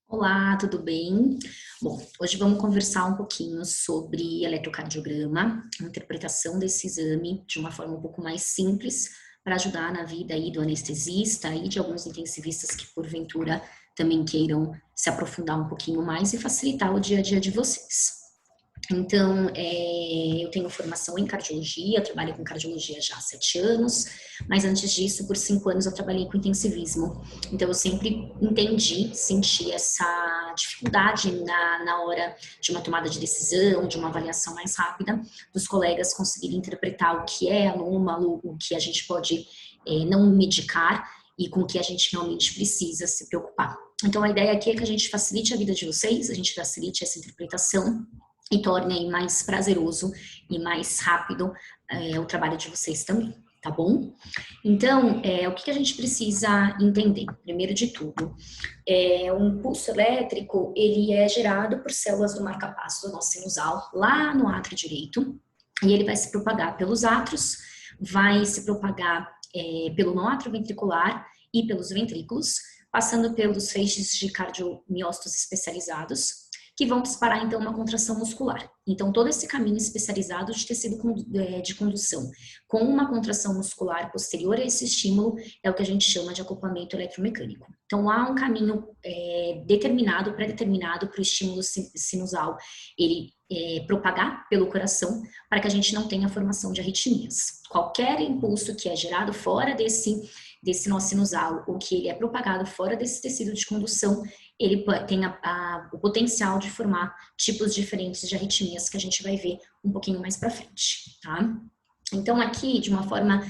Olá, tudo bem? Bom, hoje vamos conversar um pouquinho sobre eletrocardiograma, a interpretação desse exame de uma forma um pouco mais simples para ajudar na vida aí do anestesista e de alguns intensivistas que porventura também queiram se aprofundar um pouquinho mais e facilitar o dia a dia de vocês. Então, eu tenho formação em cardiologia, eu trabalho com cardiologia já há 7 anos, mas antes disso, por 5 anos, eu trabalhei com intensivismo. Então, eu sempre senti essa dificuldade na hora de uma tomada de decisão, de uma avaliação mais rápida, dos colegas conseguirem interpretar o que é anômalo, o que a gente pode não medicar e com o que a gente realmente precisa se preocupar. Então, a ideia aqui é que a gente facilite a vida de vocês, a gente facilite essa interpretação e torne aí mais prazeroso e mais rápido o trabalho de vocês também, tá bom? Então, o que a gente precisa entender? Primeiro de tudo, um pulso elétrico, ele é gerado por células do marcapasso do nosso sinusal, lá no átrio direito, e ele vai se propagar pelos átrios, vai se propagar pelo nó atrioventricular e pelos ventrículos, passando pelos feixes de cardiomiócitos especializados, que vão disparar, então, uma contração muscular. Então, todo esse caminho especializado de tecido de condução com uma contração muscular posterior a esse estímulo é o que a gente chama de acoplamento eletromecânico. Então, há um caminho pré-determinado para o estímulo sinusal ele propagar pelo coração para que a gente não tenha formação de arritmias. Qualquer impulso que é gerado fora desse nó sinusal ou que ele é propagado fora desse tecido de condução, ele tem o potencial de formar tipos diferentes de arritmias que a gente vai ver um pouquinho mais para frente, tá? Então, aqui, de uma forma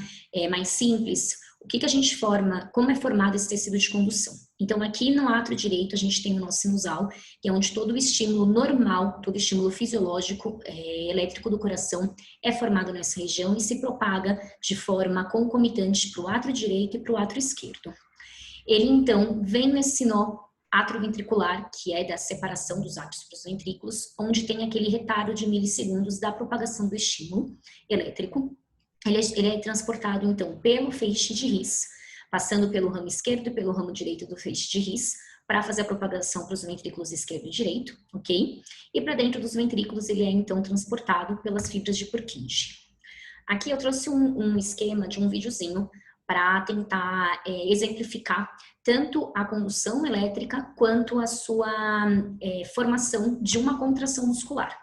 mais simples, o que a gente forma, como é formado esse tecido de condução? Então, aqui no átrio direito, a gente tem o nó sinusal, que é onde todo o estímulo normal, todo o estímulo fisiológico elétrico do coração é formado nessa região e se propaga de forma concomitante para o átrio direito e para o átrio esquerdo. Ele, então, vem nesse nó atrioventricular, que é da separação dos átrios para os ventrículos, onde tem aquele retardo de milissegundos da propagação do estímulo elétrico. Ele é transportado, então, pelo feixe de His, passando pelo ramo esquerdo e pelo ramo direito do feixe de His, para fazer a propagação para os ventrículos esquerdo e direito, ok? E para dentro dos ventrículos, ele é, então, transportado pelas fibras de Purkinje. Aqui eu trouxe um esquema de um videozinho para tentar exemplificar tanto a condução elétrica quanto a sua formação de uma contração muscular.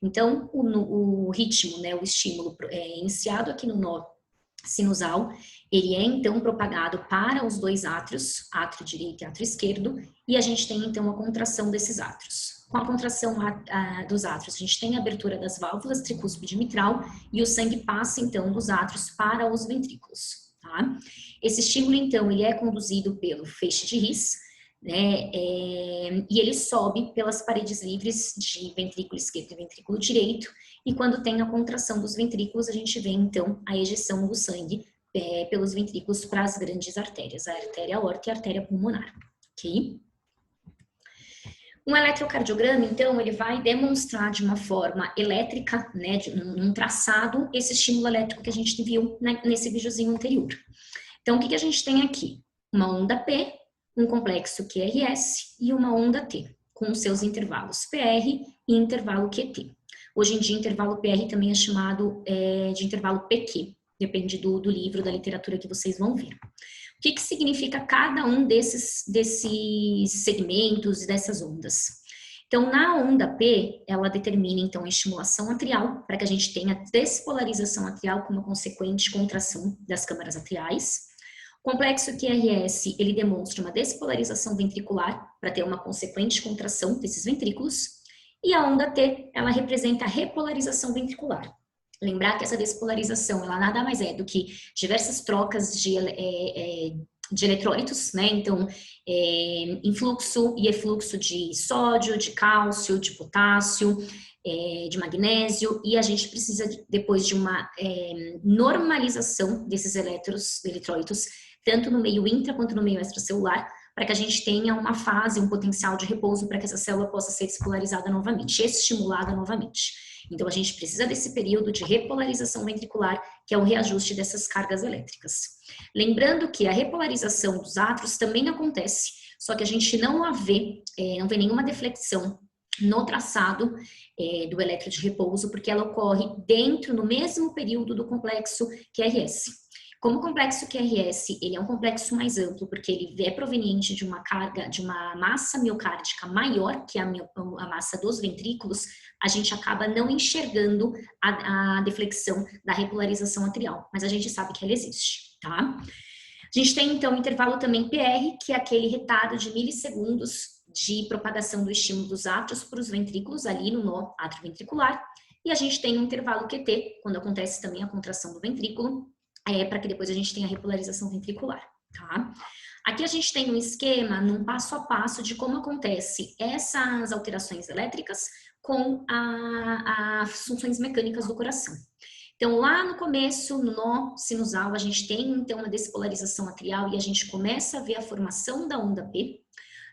Então, o ritmo, né, o estímulo iniciado aqui no nó sinusal, ele é então propagado para os dois átrios, átrio direito e átrio esquerdo, e a gente tem então a contração desses átrios. Com a contração dos átrios, a gente tem a abertura das válvulas tricúspide mitral e o sangue passa então dos átrios para os ventrículos. Tá? Esse estímulo então ele é conduzido pelo feixe de His, né, e ele sobe pelas paredes livres de ventrículo esquerdo e ventrículo direito, e quando tem a contração dos ventrículos, a gente vê então a ejeção do sangue pelos ventrículos para as grandes artérias, a artéria aorta e a artéria pulmonar, ok? Um eletrocardiograma, então, ele vai demonstrar de uma forma elétrica, né, num traçado, esse estímulo elétrico que a gente viu nesse videozinho anterior. Então, o que a gente tem aqui? Uma onda P, um complexo QRS e uma onda T, com os seus intervalos PR e intervalo QT. Hoje em dia, intervalo PR também é chamado de intervalo PQ, depende do livro, da literatura que vocês vão ver. O que significa cada um desses segmentos e dessas ondas? Então, na onda P, ela determina, então, a estimulação atrial, para que a gente tenha despolarização atrial com uma consequente contração das câmaras atriais. O complexo QRS, ele demonstra uma despolarização ventricular, para ter uma consequente contração desses ventrículos. E a onda T, ela representa a repolarização ventricular. Lembrar que essa despolarização, ela nada mais é do que diversas trocas de eletrólitos, né? Então, influxo e efluxo de sódio, de cálcio, de potássio, de magnésio, e a gente precisa, depois de uma normalização desses eletrólitos, tanto no meio intra quanto no meio extracelular, para que a gente tenha uma fase, um potencial de repouso para que essa célula possa ser despolarizada novamente, estimulada novamente. Então, a gente precisa desse período de repolarização ventricular, que é o reajuste dessas cargas elétricas. Lembrando que a repolarização dos átrios também acontece, só que a gente não vê nenhuma deflexão no traçado do eletro de repouso, porque ela ocorre no mesmo período do complexo QRS. Como o complexo QRS, ele é um complexo mais amplo, porque ele é proveniente de uma carga, de uma massa miocárdica maior que a massa dos ventrículos, a gente acaba não enxergando a deflexão da repolarização atrial, mas a gente sabe que ela existe, tá? A gente tem, então, o intervalo também PR, que é aquele retardo de milissegundos de propagação do estímulo dos átrios para os ventrículos, ali no nó atrioventricular. E a gente tem um intervalo QT, quando acontece também a contração do ventrículo, para que depois a gente tenha a repolarização ventricular, tá? Aqui a gente tem um esquema, num passo a passo, de como acontece essas alterações elétricas com as funções mecânicas do coração. Então, lá no começo, no nó sinusal, a gente tem, então, uma despolarização atrial e a gente começa a ver a formação da onda P,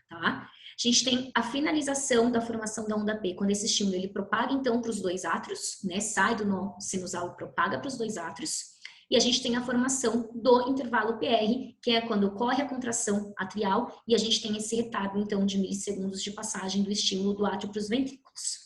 tá? A gente tem a finalização da formação da onda P, quando esse estímulo ele propaga, então, para os dois átrios, né? Sai do nó sinusal e propaga para os dois átrios. E a gente tem a formação do intervalo PR, que é quando ocorre a contração atrial e a gente tem esse retardo, então, de milissegundos de passagem do estímulo do átrio para os ventrículos.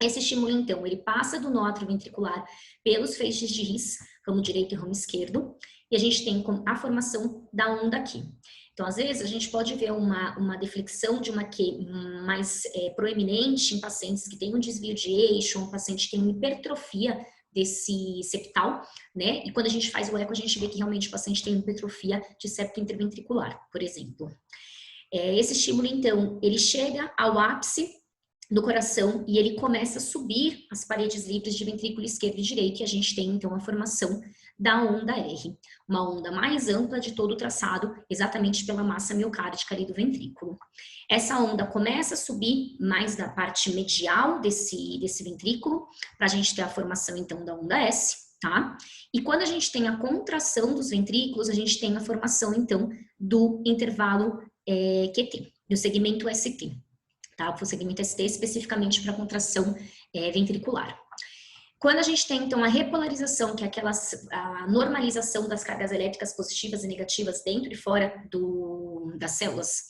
Esse estímulo, então, ele passa do nó atrioventricular pelos feixes de His, ramo direito e ramo esquerdo, e a gente tem a formação da onda aqui. Então, às vezes, a gente pode ver uma deflexão de uma Q mais proeminente em pacientes que têm um desvio de eixo, um paciente que tem uma hipertrofia desse septal, né? E quando a gente faz o eco, a gente vê que realmente o paciente tem hipertrofia de septo interventricular, por exemplo. Esse estímulo, então, ele chega ao ápice do coração e ele começa a subir as paredes livres de ventrículo esquerdo e direito, e a gente tem, então, a formação da onda R, uma onda mais ampla de todo o traçado, exatamente pela massa miocárdica ali do ventrículo. Essa onda começa a subir mais da parte medial desse ventrículo, para a gente ter a formação, então, da onda S, tá? E quando a gente tem a contração dos ventrículos, a gente tem a formação, então, do intervalo QT, do segmento ST, tá? O segmento ST especificamente para contração ventricular. Quando a gente tem, então, a repolarização, que é a normalização das cargas elétricas positivas e negativas dentro e fora das células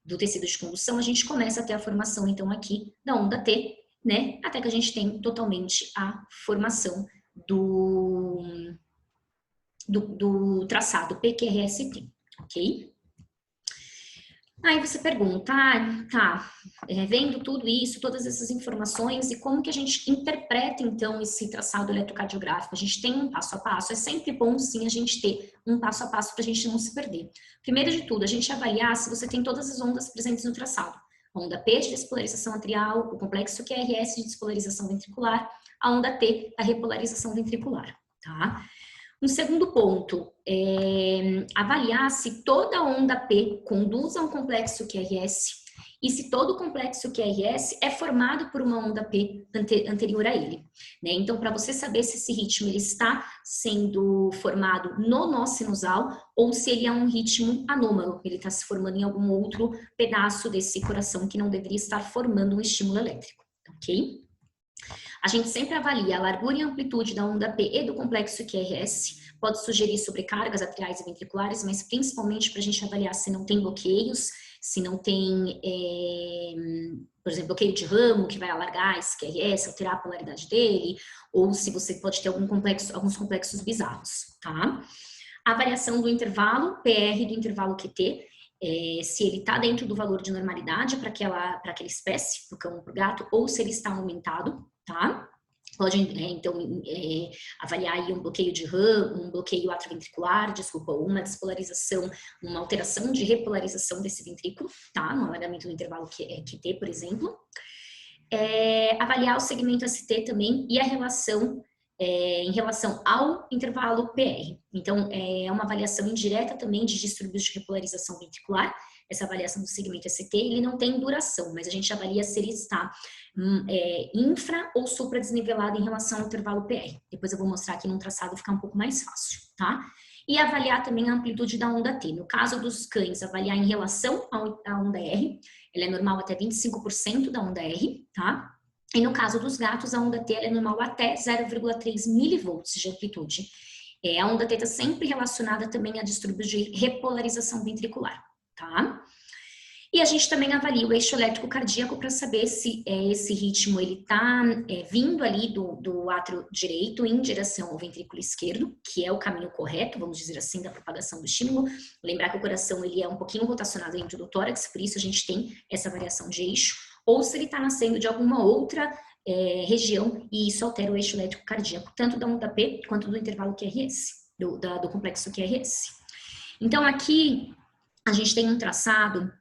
do tecido de condução, a gente começa a ter a formação, então, aqui da onda T, né? Até que a gente tem totalmente a formação do traçado PQRST, ok? Aí você pergunta, tá, vendo tudo isso, todas essas informações, e como que a gente interpreta, então, esse traçado eletrocardiográfico? A gente tem um passo a passo, é sempre bom, sim, a gente ter um passo a passo para a gente não se perder. Primeiro de tudo, a gente avaliar se você tem todas as ondas presentes no traçado. A onda P de despolarização atrial, o complexo QRS de despolarização ventricular, a onda T da repolarização ventricular, tá? Um segundo ponto, avaliar se toda onda P conduz a um complexo QRS e se todo o complexo QRS é formado por uma onda P anterior a ele, né? Então, para você saber se esse ritmo ele está sendo formado no nó sinusal ou se ele é um ritmo anômalo, ele está se formando em algum outro pedaço desse coração que não deveria estar formando um estímulo elétrico, ok? A gente sempre avalia a largura e a amplitude da onda P e do complexo QRS, pode sugerir sobrecargas atriais e ventriculares, mas principalmente para a gente avaliar se não tem bloqueios, se não tem, por exemplo, bloqueio de ramo que vai alargar esse QRS, alterar a polaridade dele, ou se você pode ter alguns complexos bizarros, tá? A avaliação do intervalo PR do intervalo QT, se ele está dentro do valor de normalidade para aquela espécie, do cão ou para o gato, ou se ele está aumentado, tá? Pode, então, avaliar aí um bloqueio de ramo, um bloqueio atrioventricular, uma despolarização, uma alteração de repolarização desse ventrículo, tá? No alargamento do intervalo QT, por exemplo. Avaliar o segmento ST também e a relação em relação ao intervalo PR. Então, é uma avaliação indireta também de distúrbios de repolarização ventricular. Essa avaliação do segmento ST, ele não tem duração, mas a gente avalia se ele está infra ou supra desnivelado em relação ao intervalo PR. Depois eu vou mostrar aqui num traçado ficar um pouco mais fácil, tá? e avaliar também a amplitude da onda T. No caso dos cães, avaliar em relação à onda R, ela é normal até 25% da onda R, tá? E no caso dos gatos, a onda T ela é normal até 0,3 milivolts de amplitude. A onda T está sempre relacionada também a distúrbios de repolarização ventricular, tá? E a gente também avalia o eixo elétrico cardíaco para saber se esse ritmo ele está vindo ali do átrio direito em direção ao ventrículo esquerdo, que é o caminho correto, vamos dizer assim, da propagação do estímulo. Lembrar que o coração ele é um pouquinho rotacionado dentro do tórax, por isso a gente tem essa variação de eixo, ou se ele está nascendo de alguma outra região e isso altera o eixo elétrico cardíaco, tanto da onda P quanto do intervalo QRS, do complexo QRS. Então aqui a gente tem um traçado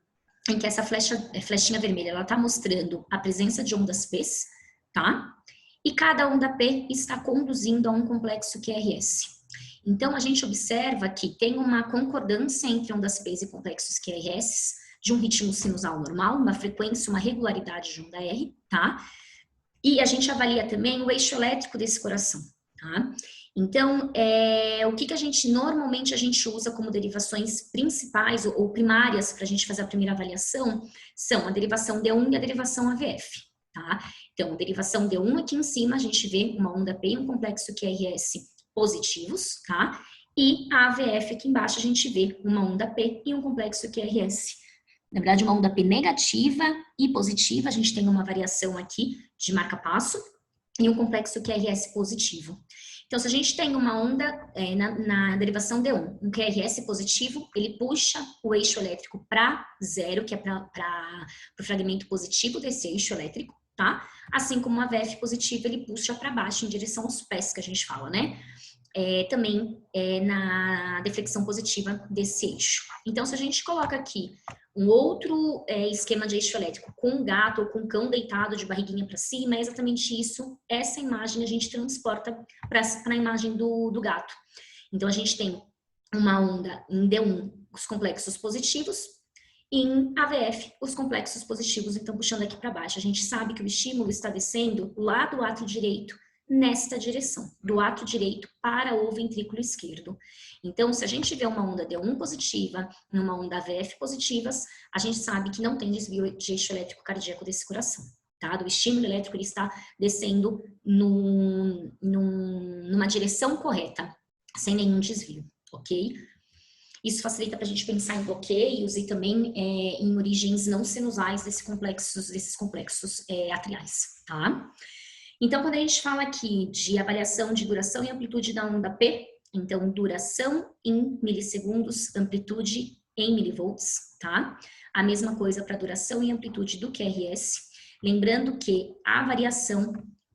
em que essa flechinha vermelha, ela está mostrando a presença de ondas P's, tá? E cada onda P está conduzindo a um complexo QRS. Então, a gente observa que tem uma concordância entre ondas P's e complexos QRS, de um ritmo sinusal normal, uma frequência, uma regularidade de onda R, tá? E a gente avalia também o eixo elétrico desse coração, tá? Então, o que a gente normalmente usa como derivações principais ou primárias para a gente fazer a primeira avaliação são a derivação D1 e a derivação AVF, tá? Então, a derivação D1 aqui em cima a gente vê uma onda P e um complexo QRS positivos, tá? E a AVF aqui embaixo a gente vê uma onda P e um complexo QRS. Na verdade, uma onda P negativa e positiva, a gente tem uma variação aqui de marca-passo e um complexo QRS positivo. Então, se a gente tem uma onda na derivação D1, um QRS positivo, ele puxa o eixo elétrico para zero, que é para o fragmento positivo desse eixo elétrico, tá? Assim como a VF positiva, ele puxa para baixo em direção aos pés, que a gente fala, né? Também na deflexão positiva desse eixo. Então, se a gente coloca aqui um outro esquema de eixo elétrico com um gato ou com um cão deitado de barriguinha para cima, é exatamente isso. Essa imagem a gente transporta para a imagem do gato. Então, a gente tem uma onda em D1, os complexos positivos, e em AVF, os complexos positivos. Então, puxando aqui para baixo, a gente sabe que o estímulo está descendo lá do átrio direito, nesta direção, do átrio direito para o ventrículo esquerdo. Então, se a gente vê uma onda D1 positiva e uma onda AVF positivas, a gente sabe que não tem desvio de eixo elétrico cardíaco desse coração, tá? Do estímulo elétrico, ele está descendo numa direção correta, sem nenhum desvio, ok? Isso facilita para a gente pensar em bloqueios e também em origens não sinusais desses complexos atriais, tá? Então, quando a gente fala aqui de avaliação de duração e amplitude da onda P, então duração em milissegundos, amplitude em milivolts, tá? A mesma coisa para duração e amplitude do QRS, lembrando que há variação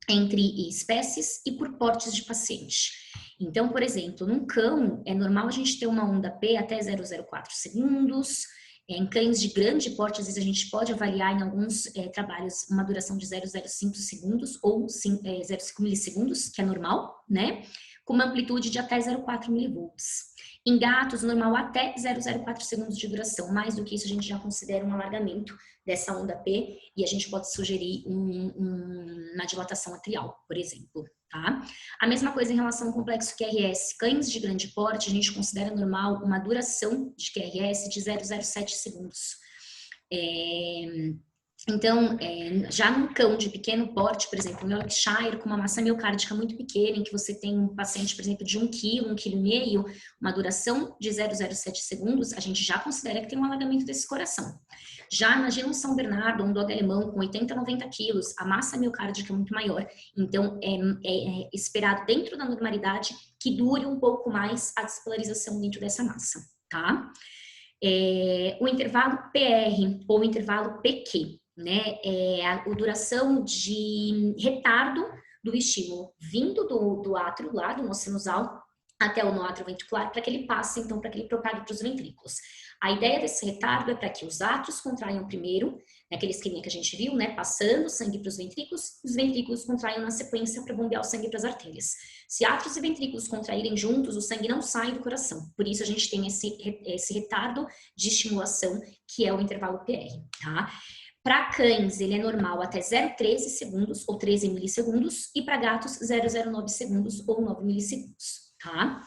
entre espécies e por portes de paciente. Então, por exemplo, num cão, é normal a gente ter uma onda P até 0,04 segundos. Em cães de grande porte, às vezes a gente pode avaliar em alguns trabalhos uma duração de 0,05 segundos ou 0,5 milissegundos, que é normal, né? Com uma amplitude de até 0,4 milivolts. Em gatos, normal até 0,04 segundos de duração. Mais do que isso, a gente já considera um alargamento dessa onda P e a gente pode sugerir uma dilatação atrial, por exemplo, tá? A mesma coisa em relação ao complexo QRS. Cães de grande porte, a gente considera normal uma duração de QRS de 0,07 segundos. Então, já num cão de pequeno porte, por exemplo, um Yorkshire com uma massa miocárdica muito pequena, em que você tem um paciente, por exemplo, de 1 kg, 1,5 kg, uma duração de 0,07 segundos, a gente já considera que tem um alagamento desse coração. Já imagina um São Bernardo, um dog alemão com 80, 90 quilos, a massa miocárdica é muito maior. Então, é esperado dentro da normalidade que dure um pouco mais a despolarização dentro dessa massa, tá? O intervalo PR ou intervalo PQ, né, a duração de retardo do estímulo vindo do átrio, lá do nó sinusal, até o nó atrioventricular, para que ele passe, então, para que ele propague para os ventrículos. A ideia desse retardo é para que os átrios contraiam primeiro, naquele esquema que a gente viu, né, passando o sangue para os ventrículos contraiam na sequência para bombear o sangue para as artérias. Se átrios e ventrículos contraírem juntos, o sangue não sai do coração. Por isso a gente tem esse retardo de estimulação, que é o intervalo PR, tá? Para cães, ele é normal até 0,13 segundos ou 13 milissegundos, e para gatos, 0,09 segundos ou 9 milissegundos, tá?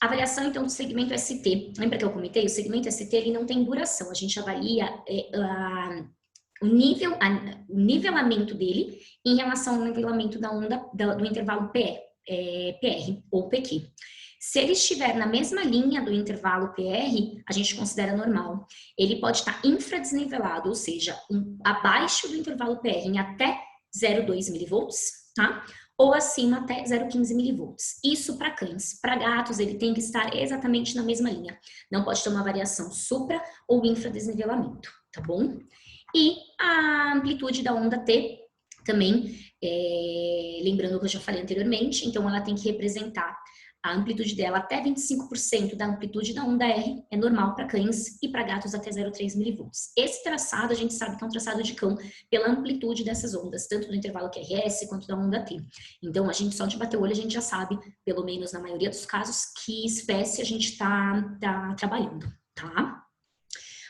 A avaliação, então, do segmento ST. Lembra que eu comentei? O segmento ST, ele não tem duração. A gente avalia o nivelamento dele em relação ao nivelamento da onda do intervalo PR ou PQ. Se ele estiver na mesma linha do intervalo PR, a gente considera normal. Ele pode estar infradesnivelado, ou seja, abaixo do intervalo PR em até 0,2 milivolts, tá? Ou acima até 0,15 milivolts. Isso para cães. Para gatos, ele tem que estar exatamente na mesma linha. Não pode ter uma variação supra ou infradesnivelamento, tá bom? E a amplitude da onda T também, lembrando o que eu já falei anteriormente, então ela tem que representar a amplitude dela até 25% da amplitude da onda R, é normal para cães e para gatos até 0,3 milivolts. Esse traçado, a gente sabe que é um traçado de cão pela amplitude dessas ondas, tanto do intervalo QRS quanto da onda T. Então, a gente só de bater o olho, a gente já sabe, pelo menos na maioria dos casos, que espécie a gente está trabalhando, tá?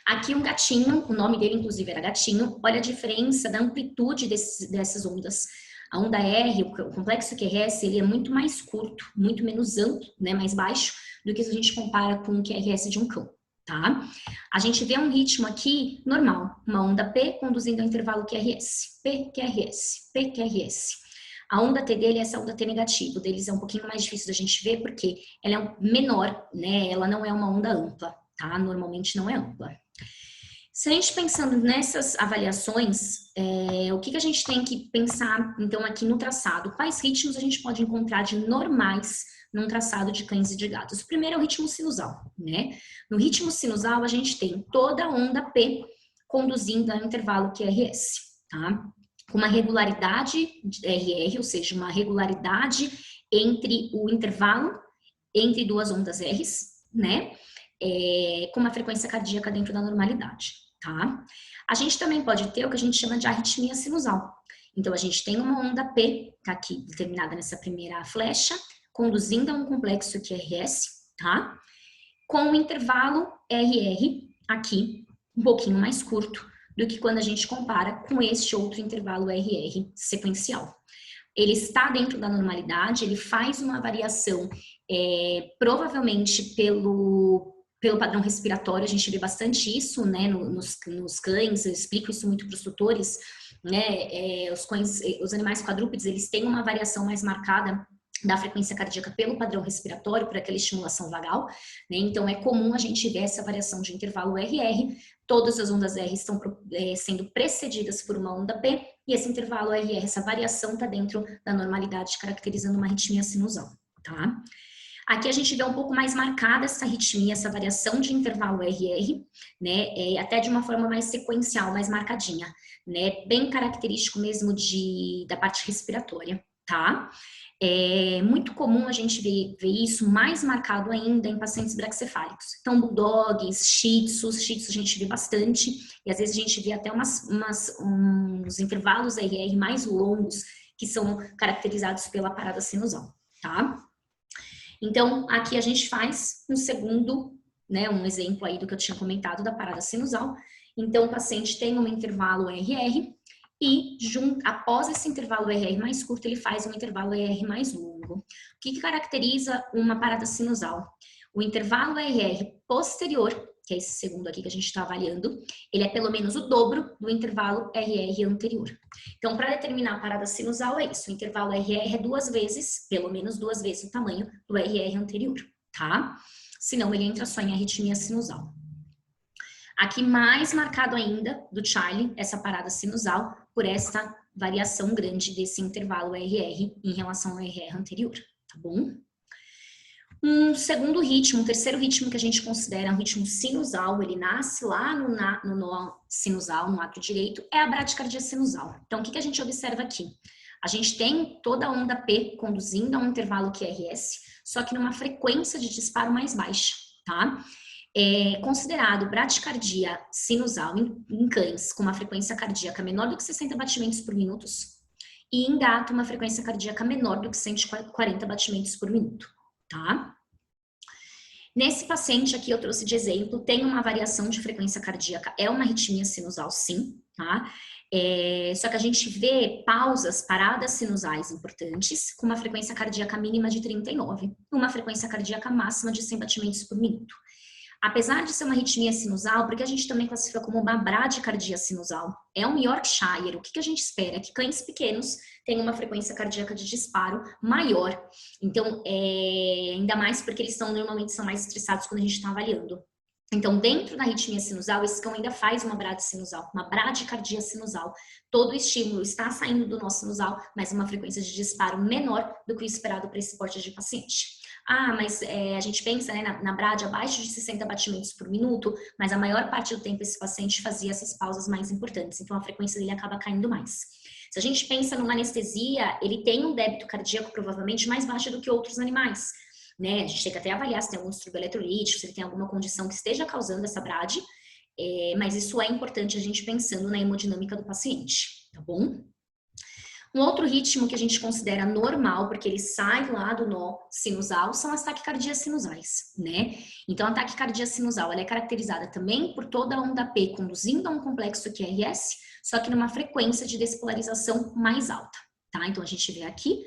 Aqui um gatinho, o nome dele inclusive era gatinho, olha a diferença da amplitude dessas ondas. A onda R, o complexo QRS, ele é muito mais curto, muito menos amplo, né, mais baixo, do que se a gente compara com o QRS de um cão, tá? A gente vê um ritmo aqui normal, uma onda P conduzindo ao intervalo QRS, P, QRS, P, QRS. A onda T dele é essa onda T negativa, o deles é um pouquinho mais difícil da gente ver, porque ela é menor, né, ela não é uma onda ampla, tá? Normalmente não é ampla. Se a gente pensando nessas avaliações, o que a gente tem que pensar, então, aqui no traçado? Quais ritmos a gente pode encontrar de normais num traçado de cães e de gatos? O primeiro é o ritmo sinusal, né? No ritmo sinusal, a gente tem toda a onda P conduzindo ao intervalo QRS, tá? Com uma regularidade RR, ou seja, uma regularidade entre o intervalo entre duas ondas R's, né? Com uma frequência cardíaca dentro da normalidade, tá? A gente também pode ter o que a gente chama de arritmia sinusal. Então, a gente tem uma onda P, tá aqui determinada nessa primeira flecha, conduzindo a um complexo QRS, tá? Com o intervalo RR aqui, um pouquinho mais curto do que quando a gente compara com este outro intervalo RR sequencial. Ele está dentro da normalidade, ele faz uma variação, provavelmente pelo padrão respiratório, a gente vê bastante isso, né, nos cães, eu explico isso muito para os tutores, né, os animais quadrúpedes, eles têm uma variação mais marcada da frequência cardíaca pelo padrão respiratório, por aquela estimulação vagal, né, então é comum a gente ver essa variação de intervalo RR, todas as ondas R estão sendo precedidas por uma onda P, e esse intervalo RR, essa variação está dentro da normalidade, caracterizando uma arritmia sinusal, tá? Aqui a gente vê um pouco mais marcada essa arritmia, essa variação de intervalo RR, né, até de uma forma mais sequencial, mais marcadinha, né, bem característico mesmo da parte respiratória, tá? É muito comum a gente ver isso mais marcado ainda em pacientes braxcefálicos. Então, bulldogs, shih tzus a gente vê bastante, e às vezes a gente vê até uns intervalos RR mais longos, que são caracterizados pela parada sinusal, tá? Então, aqui a gente faz um segundo, né, um exemplo aí do que eu tinha comentado da parada sinusal. Então, o paciente tem um intervalo RR e, após esse intervalo RR mais curto, ele faz um intervalo RR mais longo. O que caracteriza uma parada sinusal? O intervalo RR posterior, que é esse segundo aqui que a gente está avaliando, ele é pelo menos o dobro do intervalo RR anterior. Então, para determinar a parada sinusal é isso, o intervalo RR é pelo menos duas vezes o tamanho do RR anterior, tá? Senão ele entra só em arritmia sinusal. Aqui mais marcado ainda do Charlie, essa parada sinusal, por esta variação grande desse intervalo RR em relação ao RR anterior, tá bom? Um segundo ritmo, um terceiro ritmo que a gente considera um ritmo sinusal, ele nasce lá no nó sinusal, no átrio direito, é a bradicardia sinusal. Então, o que a gente observa aqui? A gente tem toda a onda P conduzindo a um intervalo QRS, só que numa frequência de disparo mais baixa, tá? É considerado bradicardia sinusal em cães com uma frequência cardíaca menor do que 60 batimentos por minuto e em gato uma frequência cardíaca menor do que 140 batimentos por minuto, tá? Nesse paciente aqui eu trouxe de exemplo, tem uma variação de frequência cardíaca, é uma arritmia sinusal sim, tá? Só que a gente vê pausas, paradas sinusais importantes, com uma frequência cardíaca mínima de 39, uma frequência cardíaca máxima de 100 batimentos por minuto. Apesar de ser uma arritmia sinusal, porque a gente também classifica como uma bradicardia sinusal, é um Yorkshire, o que a gente espera? Que cães pequenos tenham uma frequência cardíaca de disparo maior. Então, ainda mais porque eles normalmente são mais estressados quando a gente está avaliando. Então, dentro da arritmia sinusal, esse cão ainda faz uma bradisinusal, uma bradicardia sinusal. Todo o estímulo está saindo do nosso sinusal, mas uma frequência de disparo menor do que o esperado para esse porte de paciente. Ah, mas a gente pensa, né, na brad abaixo de 60 batimentos por minuto, mas a maior parte do tempo esse paciente fazia essas pausas mais importantes, então a frequência dele acaba caindo mais. Se a gente pensa numa anestesia, ele tem um débito cardíaco provavelmente mais baixo do que outros animais, né? A gente tem que até avaliar se tem algum distúrbio eletrolítico, se ele tem alguma condição que esteja causando essa brad, mas isso é importante a gente pensando na hemodinâmica do paciente, tá bom? Um outro ritmo que a gente considera normal, porque ele sai lá do nó sinusal, são as taquicardias sinusais, né? Então, a taquicardia sinusal, ela é caracterizada também por toda a onda P conduzindo a um complexo QRS, só que numa frequência de despolarização mais alta, tá? Então, a gente vê aqui,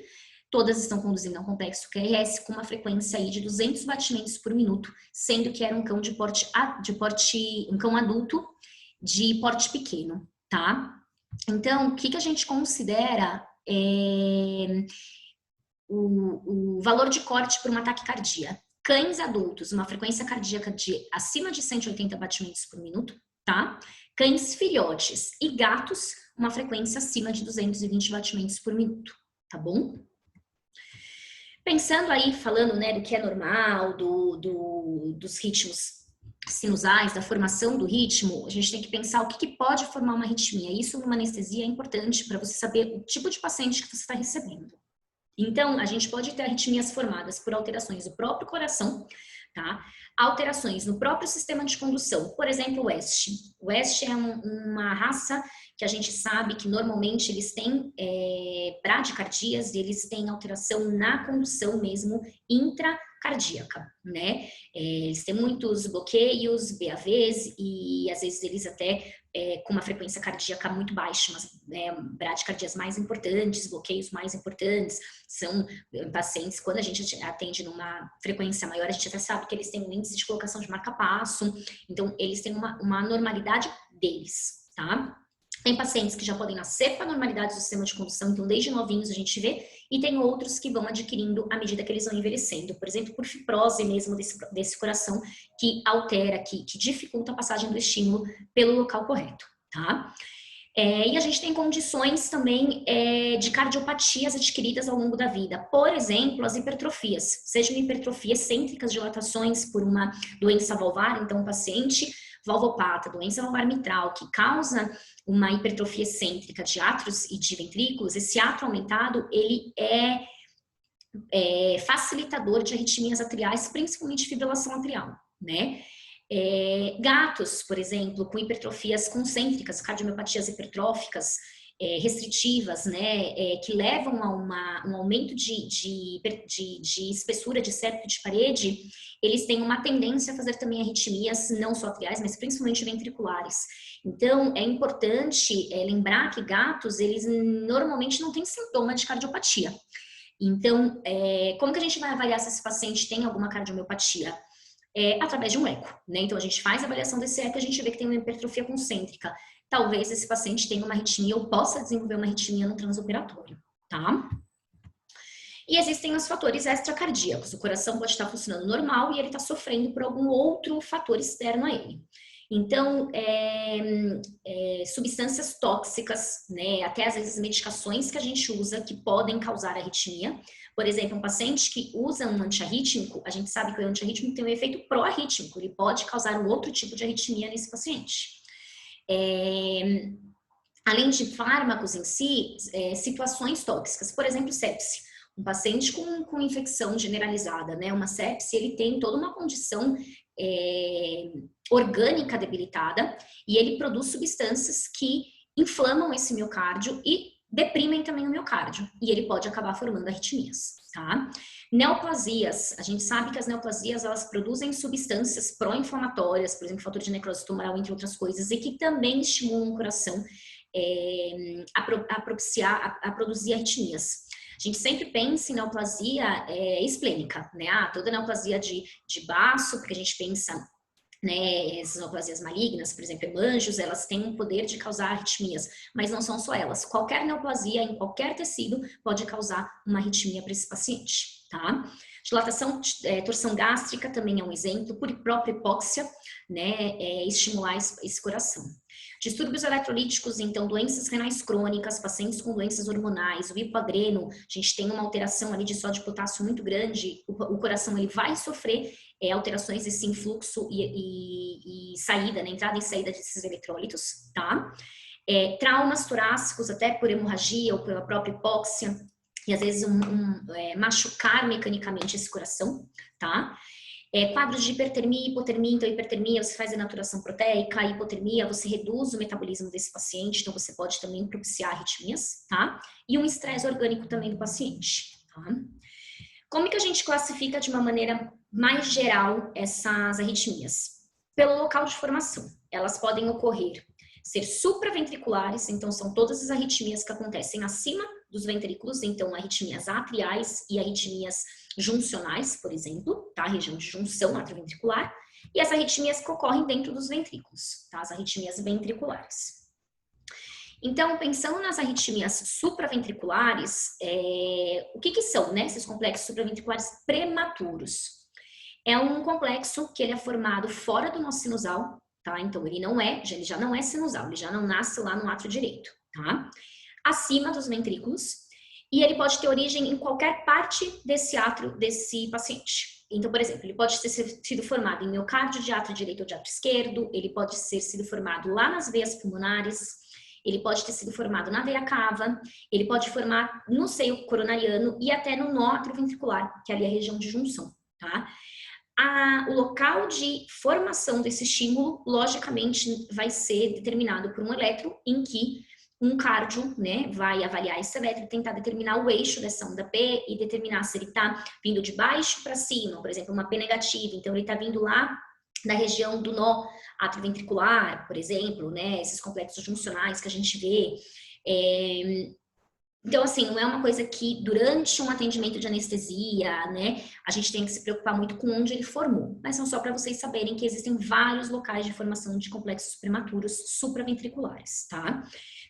todas estão conduzindo a um complexo QRS com uma frequência aí de 200 batimentos por minuto, sendo que era um cão um cão adulto de porte pequeno, tá? Então, o que a gente considera o valor de corte por uma taquicardia? Cães adultos, uma frequência cardíaca de acima de 180 batimentos por minuto, tá? Cães filhotes e gatos, uma frequência acima de 220 batimentos por minuto, tá bom? Pensando aí, falando, né, do que é normal, dos ritmos sinusais, da formação do ritmo, a gente tem que pensar o que pode formar uma arritmia. Isso numa anestesia é importante para você saber o tipo de paciente que você está recebendo. Então, a gente pode ter arritmias formadas por alterações do próprio coração, tá? Alterações no próprio sistema de condução. Por exemplo, o West. O West é uma raça que a gente sabe que normalmente eles têm bradicardias e eles têm alteração na condução mesmo intracardíaca, né? Eles têm muitos bloqueios, BAVs e às vezes eles até com uma frequência cardíaca muito baixa, mas bradicardias mais importantes, bloqueios mais importantes, são pacientes, quando a gente atende numa frequência maior, a gente até sabe que eles têm um índice de colocação de marca-passo, então eles têm uma normalidade deles, tá? Tem pacientes que já podem nascer com a normalidade do sistema de condução, então desde novinhos a gente vê, e tem outros que vão adquirindo à medida que eles vão envelhecendo, por exemplo, por fibrose mesmo desse coração, que altera, que dificulta a passagem do estímulo pelo local correto, tá? E a gente tem condições também de cardiopatias adquiridas ao longo da vida. Por exemplo, as hipertrofias, sejam hipertrofias cêntricas, dilatações por uma doença valvar, então um paciente valvopata, doença valvar mitral, que causa uma hipertrofia excêntrica de átrios e de ventrículos, esse átrio aumentado, ele é facilitador de arritmias atriais, principalmente fibrilação atrial, né? Gatos, por exemplo, com hipertrofias concêntricas, cardiomiopatias hipertróficas, restritivas, né, que levam a um aumento de espessura de septo de parede, eles têm uma tendência a fazer também arritmias, não só atriais, mas principalmente ventriculares. Então, é importante lembrar que gatos, eles normalmente não têm sintoma de cardiopatia. Então, como que a gente vai avaliar se esse paciente tem alguma cardiomiopatia? Através de um eco, né? Então, a gente faz a avaliação desse eco e a gente vê que tem uma hipertrofia concêntrica. Talvez esse paciente tenha uma arritmia ou possa desenvolver uma arritmia no transoperatório, tá? E existem os fatores extracardíacos. O coração pode estar funcionando normal e ele está sofrendo por algum outro fator externo a ele. Então, substâncias tóxicas, né? Até às vezes medicações que a gente usa que podem causar arritmia. Por exemplo, um paciente que usa um antiarrítmico, a gente sabe que o antiarrítmico tem um efeito pró-arrítmico, ele pode causar um outro tipo de arritmia nesse paciente. Além de fármacos em si, situações tóxicas, por exemplo, sepse. Um paciente com infecção generalizada, né? Uma sepse, ele tem toda uma condição orgânica debilitada e ele produz substâncias que inflamam esse miocárdio e deprimem também o miocárdio, e ele pode acabar formando arritmias, tá? Neoplasias, a gente sabe que as neoplasias, elas produzem substâncias pró-inflamatórias, por exemplo, fator de necrose tumoral, entre outras coisas, e que também estimulam o coração a produzir arritmias. A gente sempre pensa em neoplasia esplênica, né? Toda neoplasia de baço, porque a gente pensa, né, essas neoplasias malignas, por exemplo, hemangios, elas têm o poder de causar arritmias, mas não são só elas. Qualquer neoplasia em qualquer tecido pode causar uma arritmia para esse paciente, tá? Dilatação, torção gástrica também é um exemplo, por própria hipóxia, né, estimular esse coração. Distúrbios eletrolíticos, então, doenças renais crônicas, pacientes com doenças hormonais, o hipoadreno, a gente tem uma alteração ali de sódio e potássio muito grande, o coração ele vai sofrer alterações desse influxo e saída, né, entrada e saída desses eletrólitos, tá? Traumas torácicos, até por hemorragia ou pela própria hipóxia, e às vezes machucar mecanicamente esse coração, tá? Quadros de hipertermia e hipotermia, então hipertermia você faz a naturação proteica, a hipotermia você reduz o metabolismo desse paciente, então você pode também propiciar arritmias, tá? E um estresse orgânico também do paciente, tá? Como que a gente classifica de uma maneira mais geral essas arritmias? Pelo local de formação. Elas podem ocorrer, ser supraventriculares, então são todas as arritmias que acontecem acima dos ventrículos, então arritmias atriais e arritmias juncionais, por exemplo, tá? Região de junção atrioventricular, e as arritmias que ocorrem dentro dos ventrículos, tá? As arritmias ventriculares. Então, pensando nas arritmias supraventriculares, o que são, né, esses complexos supraventriculares prematuros? É um complexo que ele é formado fora do nosso sinusal, tá? Então, ele já não é sinusal, ele já não nasce lá no átrio direito, tá? Acima dos ventrículos, e ele pode ter origem em qualquer parte desse átrio desse paciente. Então, por exemplo, ele pode ter sido formado em miocárdio de átrio direito ou de átrio esquerdo, ele pode ter sido formado lá nas veias pulmonares, ele pode ter sido formado na veia cava, ele pode formar no seio coronariano e até no nó atrioventricular, que é ali a região de junção, tá? O local de formação desse estímulo, logicamente, vai ser determinado por um eletro em que um cardio, né, vai avaliar esse eletro, tentar determinar o eixo dessa onda P e determinar se ele está vindo de baixo para cima, por exemplo, uma P negativa, então ele está vindo lá da região do nó atrioventricular, por exemplo, né, esses complexos juncionais que a gente vê. Então, assim, não é uma coisa que durante um atendimento de anestesia, né, a gente tem que se preocupar muito com onde ele formou. Mas são só para vocês saberem que existem vários locais de formação de complexos prematuros supraventriculares, tá?